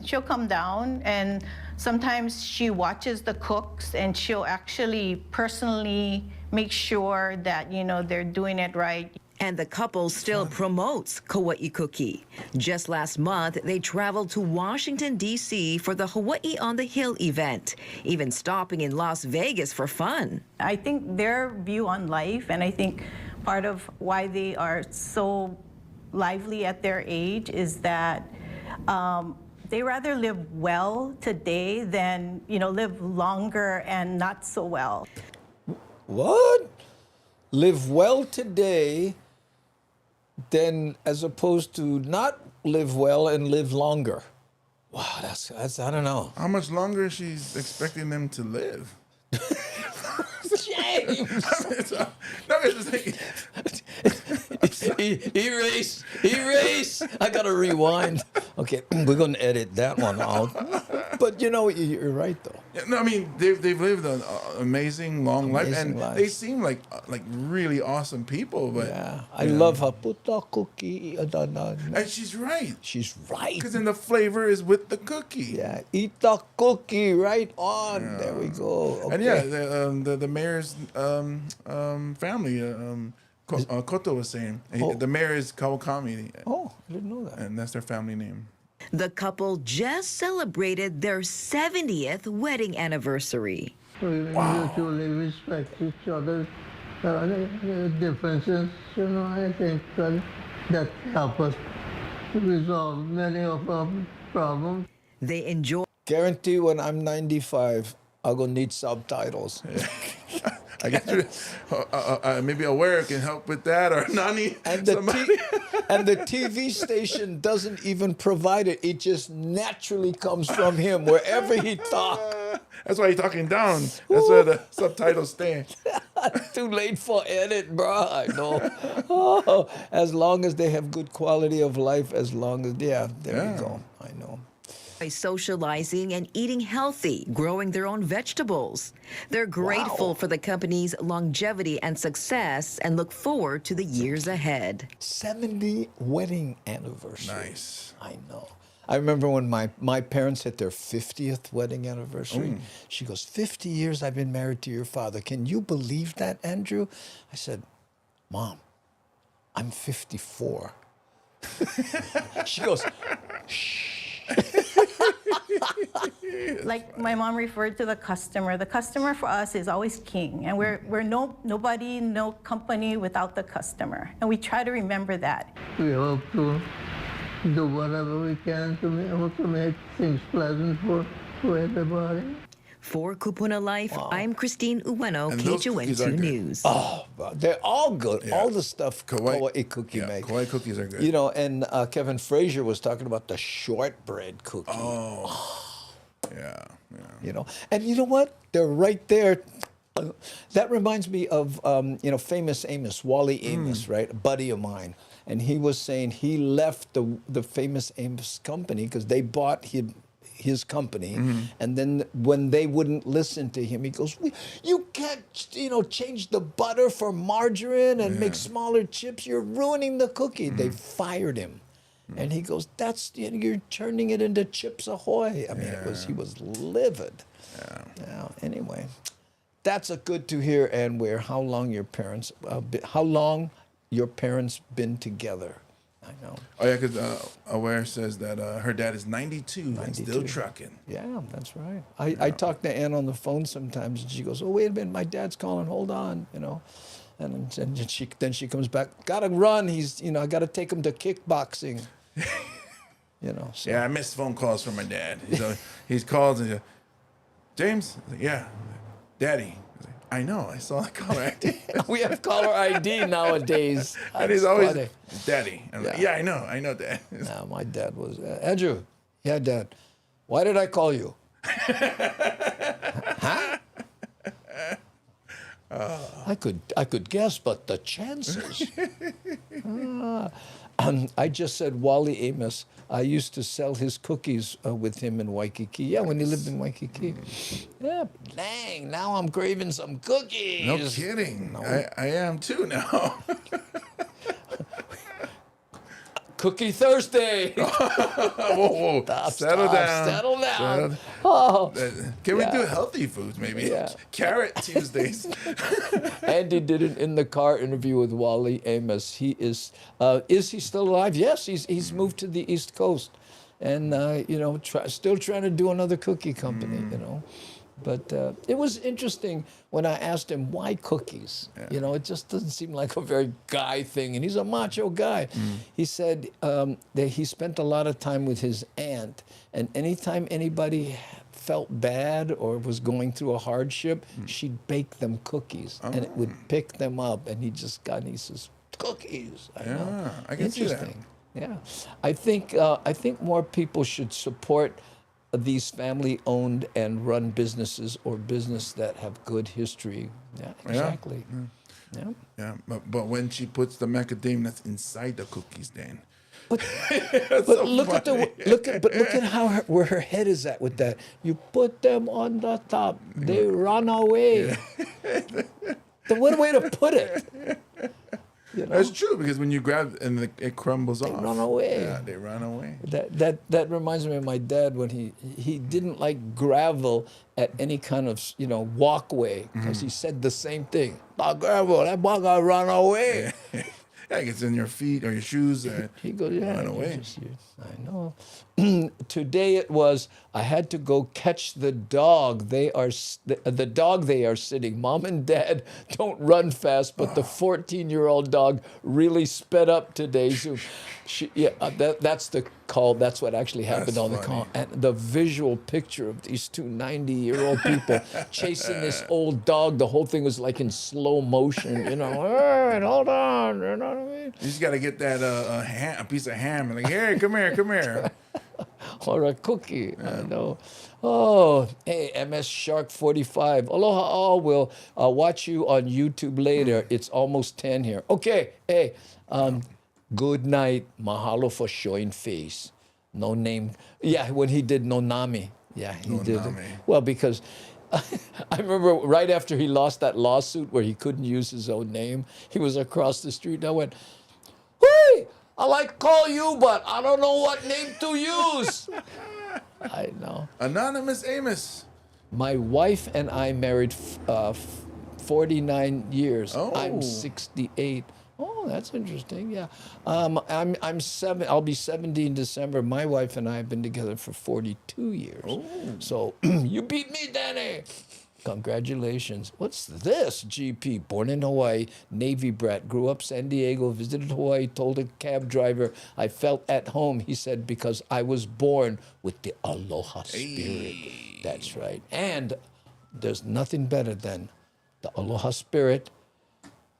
She'll come down, and sometimes she watches the cooks, and she'll actually personally make sure that they're doing it right. And the couple still promotes Kauai Cookie. Just last month, they traveled to Washington, D.C. for the Hawaii on the Hill event, even stopping in Las Vegas for fun. I think their view on life, and I think part of why they are so lively at their age, is that they rather live well today than, live longer and not so well. What? Live well today than as opposed to not live well and live longer. Wow, that's I don't know. How much longer she's expecting them to live? James! Erase. I gotta rewind. Okay, we're gonna edit that one out. But you're right though. Yeah, no, I mean they've lived an amazing long life, and they seem like really awesome people. But yeah, I love her. Put the cookie. And she's right. She's right. Because then the flavor is with the cookie. Yeah, eat the cookie. Right on. Yeah. There we go. Okay. And yeah, the mayor's family. Koto was saying the mayor is Kawakami. Oh, I didn't know that. And that's their family name. The couple just celebrated their 70th wedding anniversary. We mutually respect each other's differences. I think that helps us to resolve many of our problems. They enjoy. Guarantee when I'm 95, I'm gonna need subtitles. I guess maybe Aware can help with that, or Nani. And the TV station doesn't even provide it. It just naturally comes from him wherever he talks. That's why he's talking down. That's where the subtitles stay. Too late for edit, bro. I know. Oh, as long as they have good quality of life, there we go. I know. By socializing and eating healthy, growing their own vegetables. They're grateful for the company's longevity and success and look forward to the years ahead. 70 wedding anniversary. Nice. I know. I remember when my parents hit their 50th wedding anniversary. She goes, 50 years I've been married to your father. Can you believe that, Andrew? I said, Mom, I'm 54. She goes, shh. Like my mom referred to the customer. The customer for us is always king, and we're nobody, no company without the customer, and we try to remember that. We hope to do whatever we can to make things pleasant for everybody. For Kupuna Life, I'm Christine Ueno, KHON2 News. Oh, they're all good. Yeah. All the stuff Kauai Cookie make. Kauai cookies are good. And Kevin Frazier was talking about the shortbread cookie. Oh. Yeah. And you know what? They're right there. That reminds me of, famous Amos, Wally Amos, right? A buddy of mine. And he was saying he left the famous Amos company because they bought his company, and then when they wouldn't listen to him, he goes, "You can't, change the butter for margarine and make smaller chips. You're ruining the cookie." They fired him, and he goes, "That's you're turning it into Chips Ahoy." I mean, he was livid. Yeah. Anyway, that's a good to hear. And how long your parents been together? I know. Oh, yeah, because Aware says that her dad is 92 and still trucking. Yeah, that's right. I talk to Ann on the phone sometimes, and she goes, "Oh, wait a minute, my dad's calling. Hold on," And then she comes back, "Gotta run. He's, I gotta take him to kickboxing." So. Yeah, I missed phone calls from my dad. He's called and James, yeah, Daddy. I know. I saw the caller ID. We have caller ID nowadays. And he's always, funny. Daddy. I'm like, I know, Dad. No, my dad was, Andrew. Yeah, Dad. Why did I call you? Huh? I could guess, but the chances. I just said Wally Amos. I used to sell his cookies with him in Waikiki. Yeah, when he lived in Waikiki. Yeah, dang, now I'm craving some cookies. No kidding. No. I am too now. Cookie Thursday. Whoa. Settle down. Settle down. Settle- Oh, Can we yeah. do healthy foods, maybe? Yeah. Carrot Tuesdays. Andy did an in the car interview with Wally Amos. He is he still alive? Yes, he's moved to the East Coast, and still trying to do another cookie company. But it was interesting when I asked him why cookies. It just doesn't seem like a very guy thing, and he's a macho guy. He said that he spent a lot of time with his aunt, and anytime anybody felt bad or was going through a hardship, she'd bake them cookies, and it would pick them up. And he says, cookies. I know. I can see that. Interesting. Yeah, I think more people should support these family-owned and run businesses or business that have good history. Yeah, exactly. Yeah. But when she puts the macadamia nuts inside the cookies, then. But so look at how where her head is at with that. You put them on the top, they run away. What way to put it? That's true, because when you grab and it crumbles off. They run away. Yeah, they run away. That reminds me of my dad when he didn't like gravel at any kind of walkway, because he said the same thing. Not gravel, that bug gonna run away. Yeah, it gets in your feet or your shoes. He goes, yeah, run away. I know. Today it was, I had to go catch the dog. The dog they are sitting. Mom and Dad don't run fast, but the 14-year-old dog really sped up today. So that's the call. That's what actually happened on the call. And the visual picture of these two 90-year-old people chasing this old dog. The whole thing was like in slow motion. All right, hold on. You know what I mean? You just got to get that a piece of ham and like, hey, come here. Or a cookie. I know. Oh, hey, MS Shark 45. Aloha all. We'll watch you on YouTube later. It's almost 10 here. Okay. Hey, good night. Mahalo for showing face. No name. Yeah, when he did Nonami. Yeah, he did it. Well, because I remember right after he lost that lawsuit where he couldn't use his own name, he was across the street and I went, hey, I like to call you, but I don't know what name to use. I know. Anonymous Amos. My wife and I married 49 years. Oh. I'm 68. Oh, that's interesting. Yeah. I'm 7. I'll be 70 in December. My wife and I have been together for 42 years. Oh. So you beat me, Danny. Congratulations. What's this? GP, born in Hawaii, Navy brat, grew up San Diego, visited Hawaii, told a cab driver, I felt at home, he said, because I was born with the aloha spirit. That's right. And there's nothing better than the aloha spirit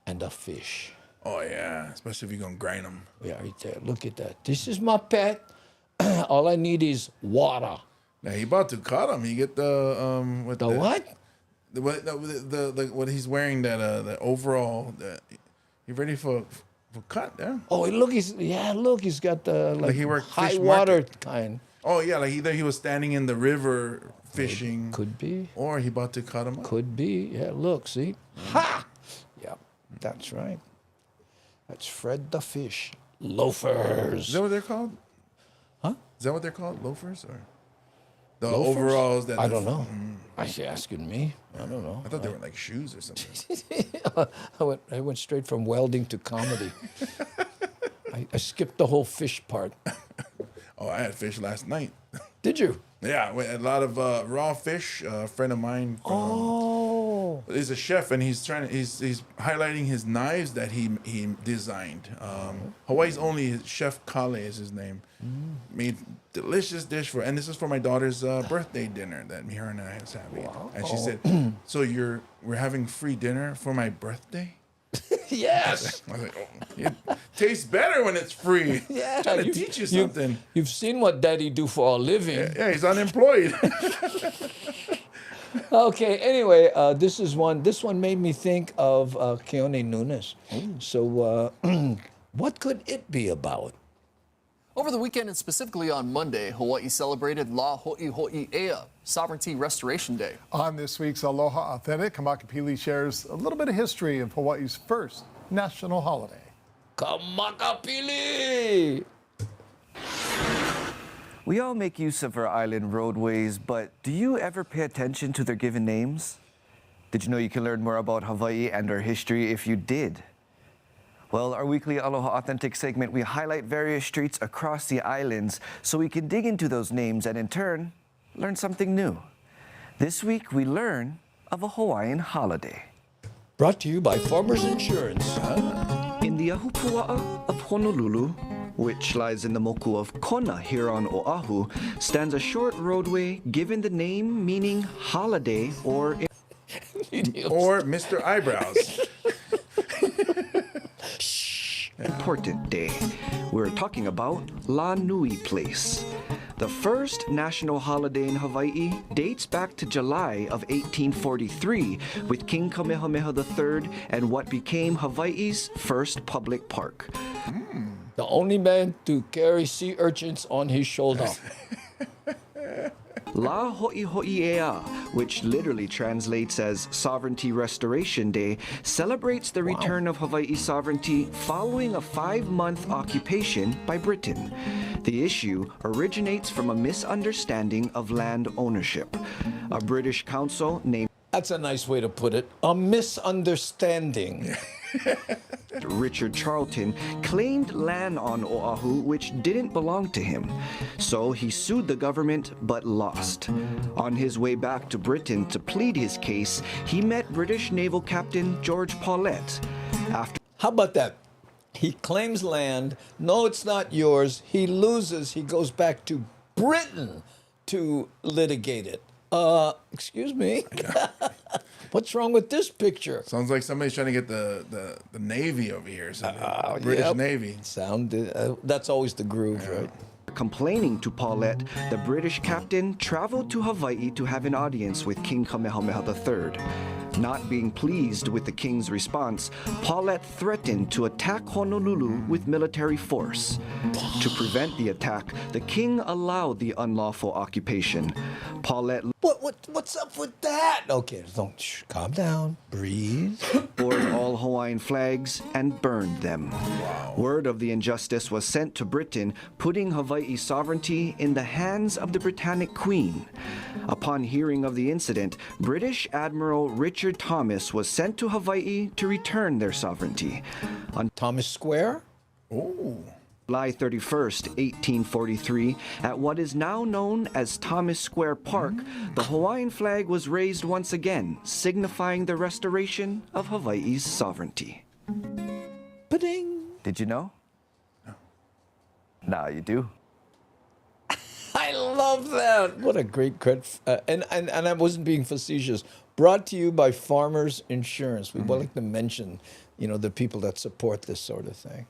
and a fish. Oh, yeah, especially if you're going to grind them. Yeah, right there. Look at that. This is my pet. All I need is water. Now, he about to cut him. He get the... what? What he's wearing, the overall, you ready for cut? Yeah. Oh, look, he's got the he worked high fish water market. kind. Oh yeah, like either he was standing in the river fishing, could be, or he about to cut him up. Could be. Yeah, look, see, ha, yeah, that's right. That's Fred the fish. Loafers. Is that what they're called? Huh? Is that what they're called? Loafers or the Loafers? overalls? That I don't know. Are you asking me? I don't know. I thought they were like shoes or something. I went straight from welding to comedy. I skipped the whole fish part. Oh, I had fish last night. Did you? Yeah, a lot of raw fish. A friend of mine is a chef, and he's highlighting his knives that he designed. Hawaii's only Chef Kale is his name. Made delicious dish and this is for my daughter's birthday dinner that her and I was having. Wow. And she said, "So we're having free dinner for my birthday?" Yes. I was like, it tastes better when it's free. Yeah, trying to teach you something. You've seen what Daddy do for a living. Yeah, he's unemployed. Okay. Anyway, this one made me think of Keone Nunes. So, what could it be about? Over the weekend and specifically on Monday, Hawaii celebrated La Ho'iho'i'ea, Sovereignty Restoration Day. On this week's Aloha Authentic, Kamakapili shares a little bit of history of Hawaii's first national holiday. Kamakapili! We all make use of our island roadways, but do you ever pay attention to their given names? Did you know you can learn more about Hawaii and our history if you did? Well, our weekly Aloha Authentic segment, we highlight various streets across the islands so we can dig into those names and in turn, learn something new. This week, we learn of a Hawaiian holiday. Brought to you by Farmers Insurance. In the Ahupua'a of Honolulu, which lies in the moku of Kona here on Oahu, stands a short roadway given the name meaning holiday or Mr. Eyebrows. important day. We're talking about La Nui Place. The first national holiday in Hawaii dates back to July of 1843 with King Kamehameha III and what became Hawaii's first public park. The only man to carry sea urchins on his shoulder. La Ho'iho'i'ea, which literally translates as Sovereignty Restoration Day, celebrates the return of Hawaii's sovereignty following a 5-month occupation by Britain. The issue originates from a misunderstanding of land ownership. A British council named That's a nice way to put it. A misunderstanding. Richard Charlton claimed land on Oahu which didn't belong to him. So he sued the government but lost. On his way back to Britain to plead his case, he met British Naval Captain George Paulet. How about that? He claims land. No, it's not yours. He loses. He goes back to Britain to litigate it. Excuse me. What's wrong with this picture? Sounds like somebody's trying to get the Navy over here. So the British Navy. That's always the groove, right? Complaining to Paulet, the British captain traveled to Hawaii to have an audience with King Kamehameha III. Not being pleased with the king's response, Paulet threatened to attack Honolulu with military force. To prevent the attack, the king allowed the unlawful occupation. Paulet What's up with that? Okay, calm down, breathe. Boarded all Hawaiian flags and burned them. Wow. Word of the injustice was sent to Britain, putting Hawaii's sovereignty in the hands of the Britannic Queen. Upon hearing of the incident, British Admiral Richard Thomas was sent to Hawaii to return their sovereignty. On Thomas Square? Oh. July 31st, 1843, at what is now known as Thomas Square Park, the Hawaiian flag was raised once again, signifying the restoration of Hawaii's sovereignty. Ba-ding! Did you know? No. Now you do. I love that. What a great credit. And I wasn't being facetious. Brought to you by Farmers Insurance. We would like to mention, the people that support this sort of thing.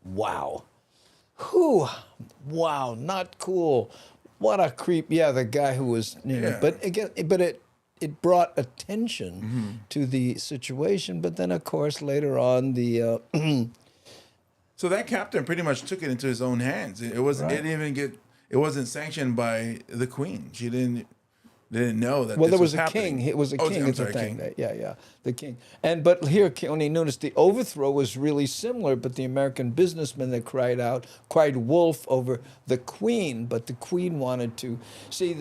Wow. Whew. Wow, not cool. What a creep. Yeah, the guy who was, but again, it brought attention to the situation. But then, of course, later on, the... So that captain pretty much took it into his own hands. It wasn't. Right. It didn't even get. It wasn't sanctioned by the queen. She didn't know that. Well, this there was a happening. king. It was a king. I'm It's sorry, a thing. king. Yeah, the king. But here, only notice the overthrow was really similar. But the American businessmen that cried wolf over the queen. But the queen wanted to see.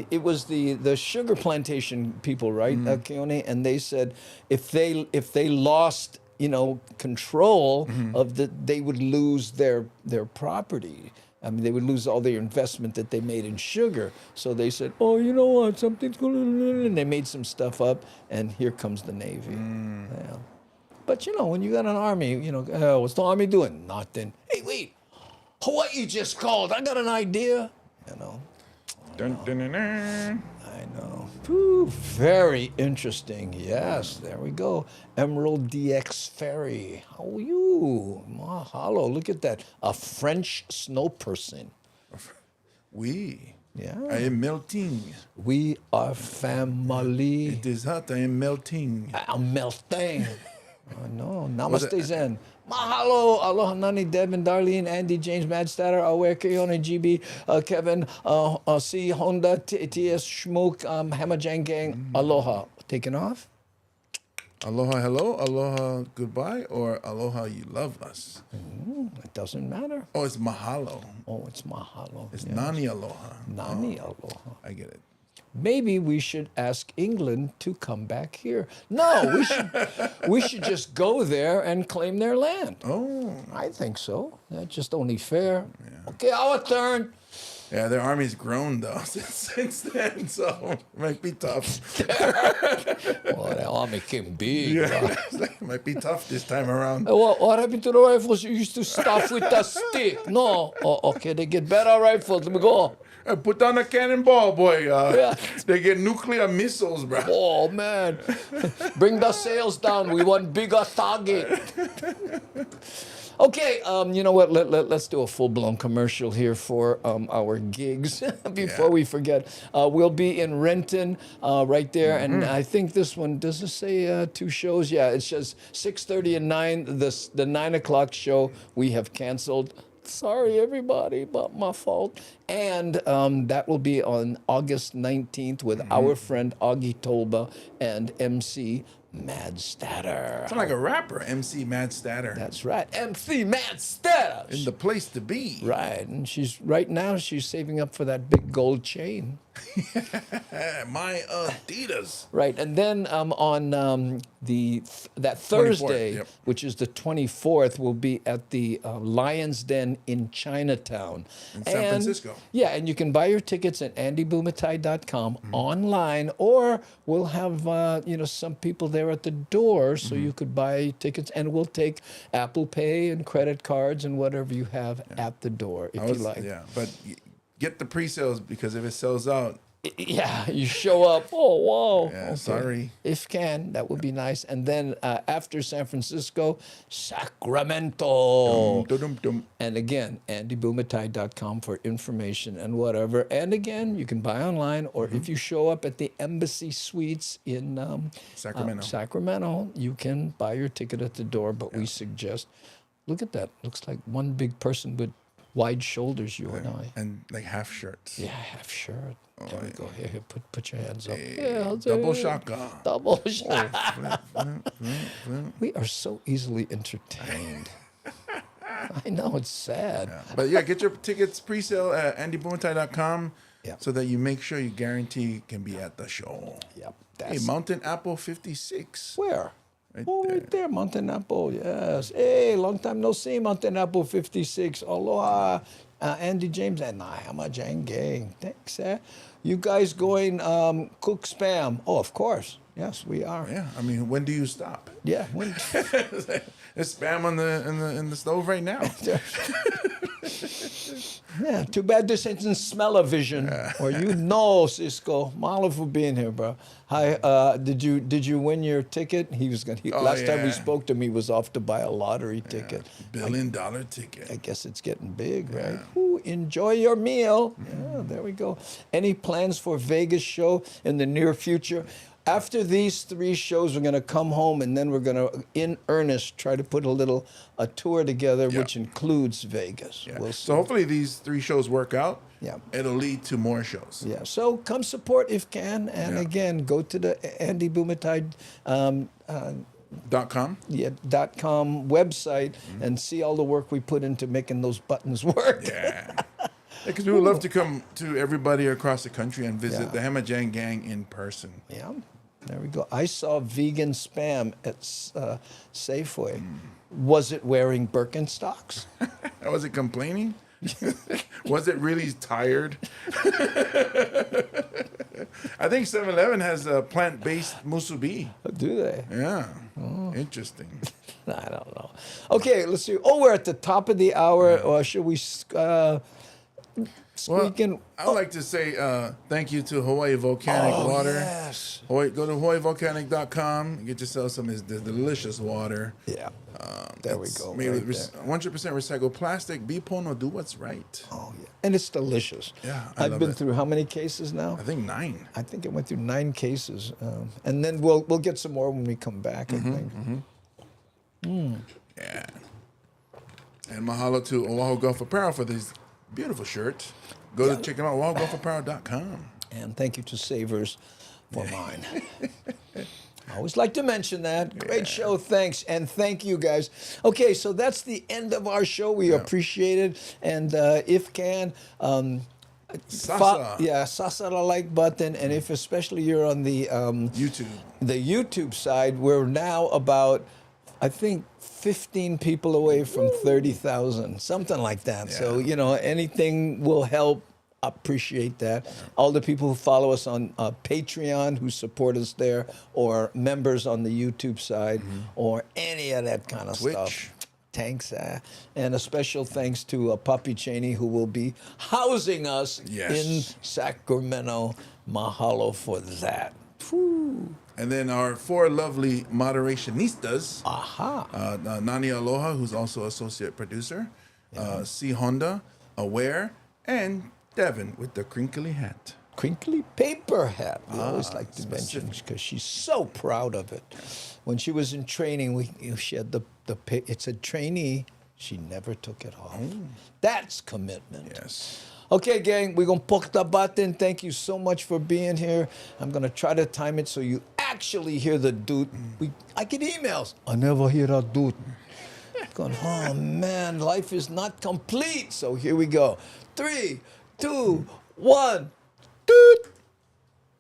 It was the sugar plantation people, right, Keone? And they said if they lost, control of they would lose their property. I mean, they would lose all their investment that they made in sugar. So they said, oh, you know what, something's going to... And they made some stuff up, and here comes the Navy. Yeah. But, when you got an army, what's the army doing? Nothing. Hey, wait, Hawaii just called. I got an idea. Dun, dun, dun, dun. I know. Ooh, very interesting. Yes, there we go. Emerald DX Ferry. How are you? Mahalo. Look at that. A French snow person. Oui. Yeah. I am melting. We are family. It is hot. I am melting. I'm melting. Oh, no. Namaste Zen. Mahalo, aloha nani, Devin, Darlene, Andy, James, Madstatter, Awer, Keone, GB, Kevin, C, Honda, TS, Schmook, Hamajang Gang, aloha. Taking off? Aloha, hello, aloha, goodbye, or aloha, you love us? It doesn't matter. Oh, it's mahalo. Oh, it's mahalo. It's yes. nani aloha. Nani aloha. I get it. Maybe we should ask England to come back here. No, we should just go there and claim their land. Oh. I think so. That's just only fair. Yeah. Okay, our turn. Yeah, their army's grown though since then, so it might be tough. Well, the army came big. Yeah, it might be tough this time around. What happened to the rifles you used to stuff with the stick? No. Oh, okay, they get better rifles. Let me go. Put down a cannonball, boy. Yeah. They get nuclear missiles, bro. Oh, man. Bring the sails down. We want bigger target. Okay, you know what? Let's do a full-blown commercial here for our gigs before we forget. We'll be in Renton right there, and I think this one, does it say 2 shows? Yeah, it says 6:30 and 9. The 9 o'clock show we have canceled. Sorry, everybody, but my fault. And that will be on August 19th with our friend Augie Tolba and MC Mad Statter. Sound like a rapper, MC Mad Statter. That's right, MC Mad Statter. In the place to be. Right, and right now she's saving up for that big gold chain. My Adidas. Right, and then on that Thursday, which is the 24th, we'll be at the Lion's Den in Chinatown. In San Francisco. Yeah, and you can buy your tickets at andybumatai.com online, or we'll have some people there at the door, so you could buy tickets, and we'll take Apple Pay and credit cards and whatever you have at the door, if you like. Yeah, but get the pre-sales, because if it sells out, yeah, you show up. Oh, wow. Yeah, okay. Sorry. If can, that would be nice. And then after San Francisco, Sacramento. And again, andybumatai.com for information and whatever. And again, you can buy online, or if you show up at the Embassy Suites in Sacramento, you can buy your ticket at the door. But we suggest, look at that. Looks like one big person with wide shoulders, you and I. And like half shirts. Yeah, half shirt. There we go. Here, put your hands up. Yeah, double shaka. Double shaka. We are so easily entertained. I know, it's sad. Yeah. But yeah, get your tickets pre-sale at andybumatai.com so that you make sure you guarantee you can be at the show. Yep. Hey, Mountain Apple 56. Where? Right there, Mountain Apple, yes. Hey, long time no see, Mountain Apple 56. Aloha, Andy James and Hamajang Gang. Thanks, You guys going cook spam? Oh, of course. Yes, we are. Yeah, I mean, when do you stop? Yeah, when? There's spam in the stove right now. Yeah, too bad this isn't smell-o-vision, or Cisco. Mahalo for being here, bro. Hi, did you win your ticket? He was last time we spoke to him, he was off to buy a lottery ticket. $1 billion ticket. I guess it's getting big, right? Ooh, enjoy your meal. Yeah, there we go. Any plans for Vegas show in the near future? After these 3 shows, we're going to come home, and then we're going to, in earnest, try to put a tour together, which includes Vegas. Yeah. So hopefully these 3 shows work out. Yeah. It'll lead to more shows. Yeah. So come support if can, and again, go to the AndyBumatai .com? Yeah, .com website and see all the work we put into making those buttons work. Yeah. Because we would love to come to everybody across the country and visit the Hamajang Gang in person. Yeah, there we go. I saw vegan spam at Safeway. Was it wearing Birkenstocks? Was it complaining? Was it really tired? I think 7-Eleven has a plant-based musubi. Do they? Yeah. Oh. Interesting. I don't know. Okay, let's see. Oh, we're at the top of the hour. Or should we... I would like to say thank you to Hawaii Volcanic Water. Yes. Go to hawaiivolcanic.com and get yourself some of this delicious water. Yeah. There we go. Made with 100% recycled plastic. Bipono, do what's right. Oh, yeah. And it's delicious. Yeah, I've been through how many cases now? I think 9. I think I went through 9 cases. And then we'll get some more when we come back, I think. Yeah. And mahalo to Oahu Golf Apparel for these beautiful shirts. Go to check them out, oahugolfapparel.com. And thank you to Savers for mine. I always like to mention that. Great show, thanks. And thank you, guys. Okay, so that's the end of our show. We appreciate it. And if can, sasa the like button. And if especially you're on the YouTube side, we're now about, I think, 15 people away from 30,000, something like that. Yeah. So, you know, anything will help. Appreciate that. All the people who follow us on Patreon, who support us there, or members on the YouTube side, or any of that kind of stuff. Thanks. And a special thanks to Papi Cheney, who will be housing us in Sacramento. Mahalo for that. Whew. And then our 4 lovely moderationistas. Nani Aloha, who's also associate producer. C. Honda, Aware, and Devin with the crinkly hat. Crinkly paper hat. We always like to mention because she's so proud of it. When she was in training, she had it's a trainee. She never took it off. That's commitment. Yes. Okay, gang, we're going to poke the button. Thank you so much for being here. I'm going to try to time it so you actually hear the doot. I get emails. I never hear that doot. Going, oh, man, life is not complete. So here we go. 3, 2, 1. Doot.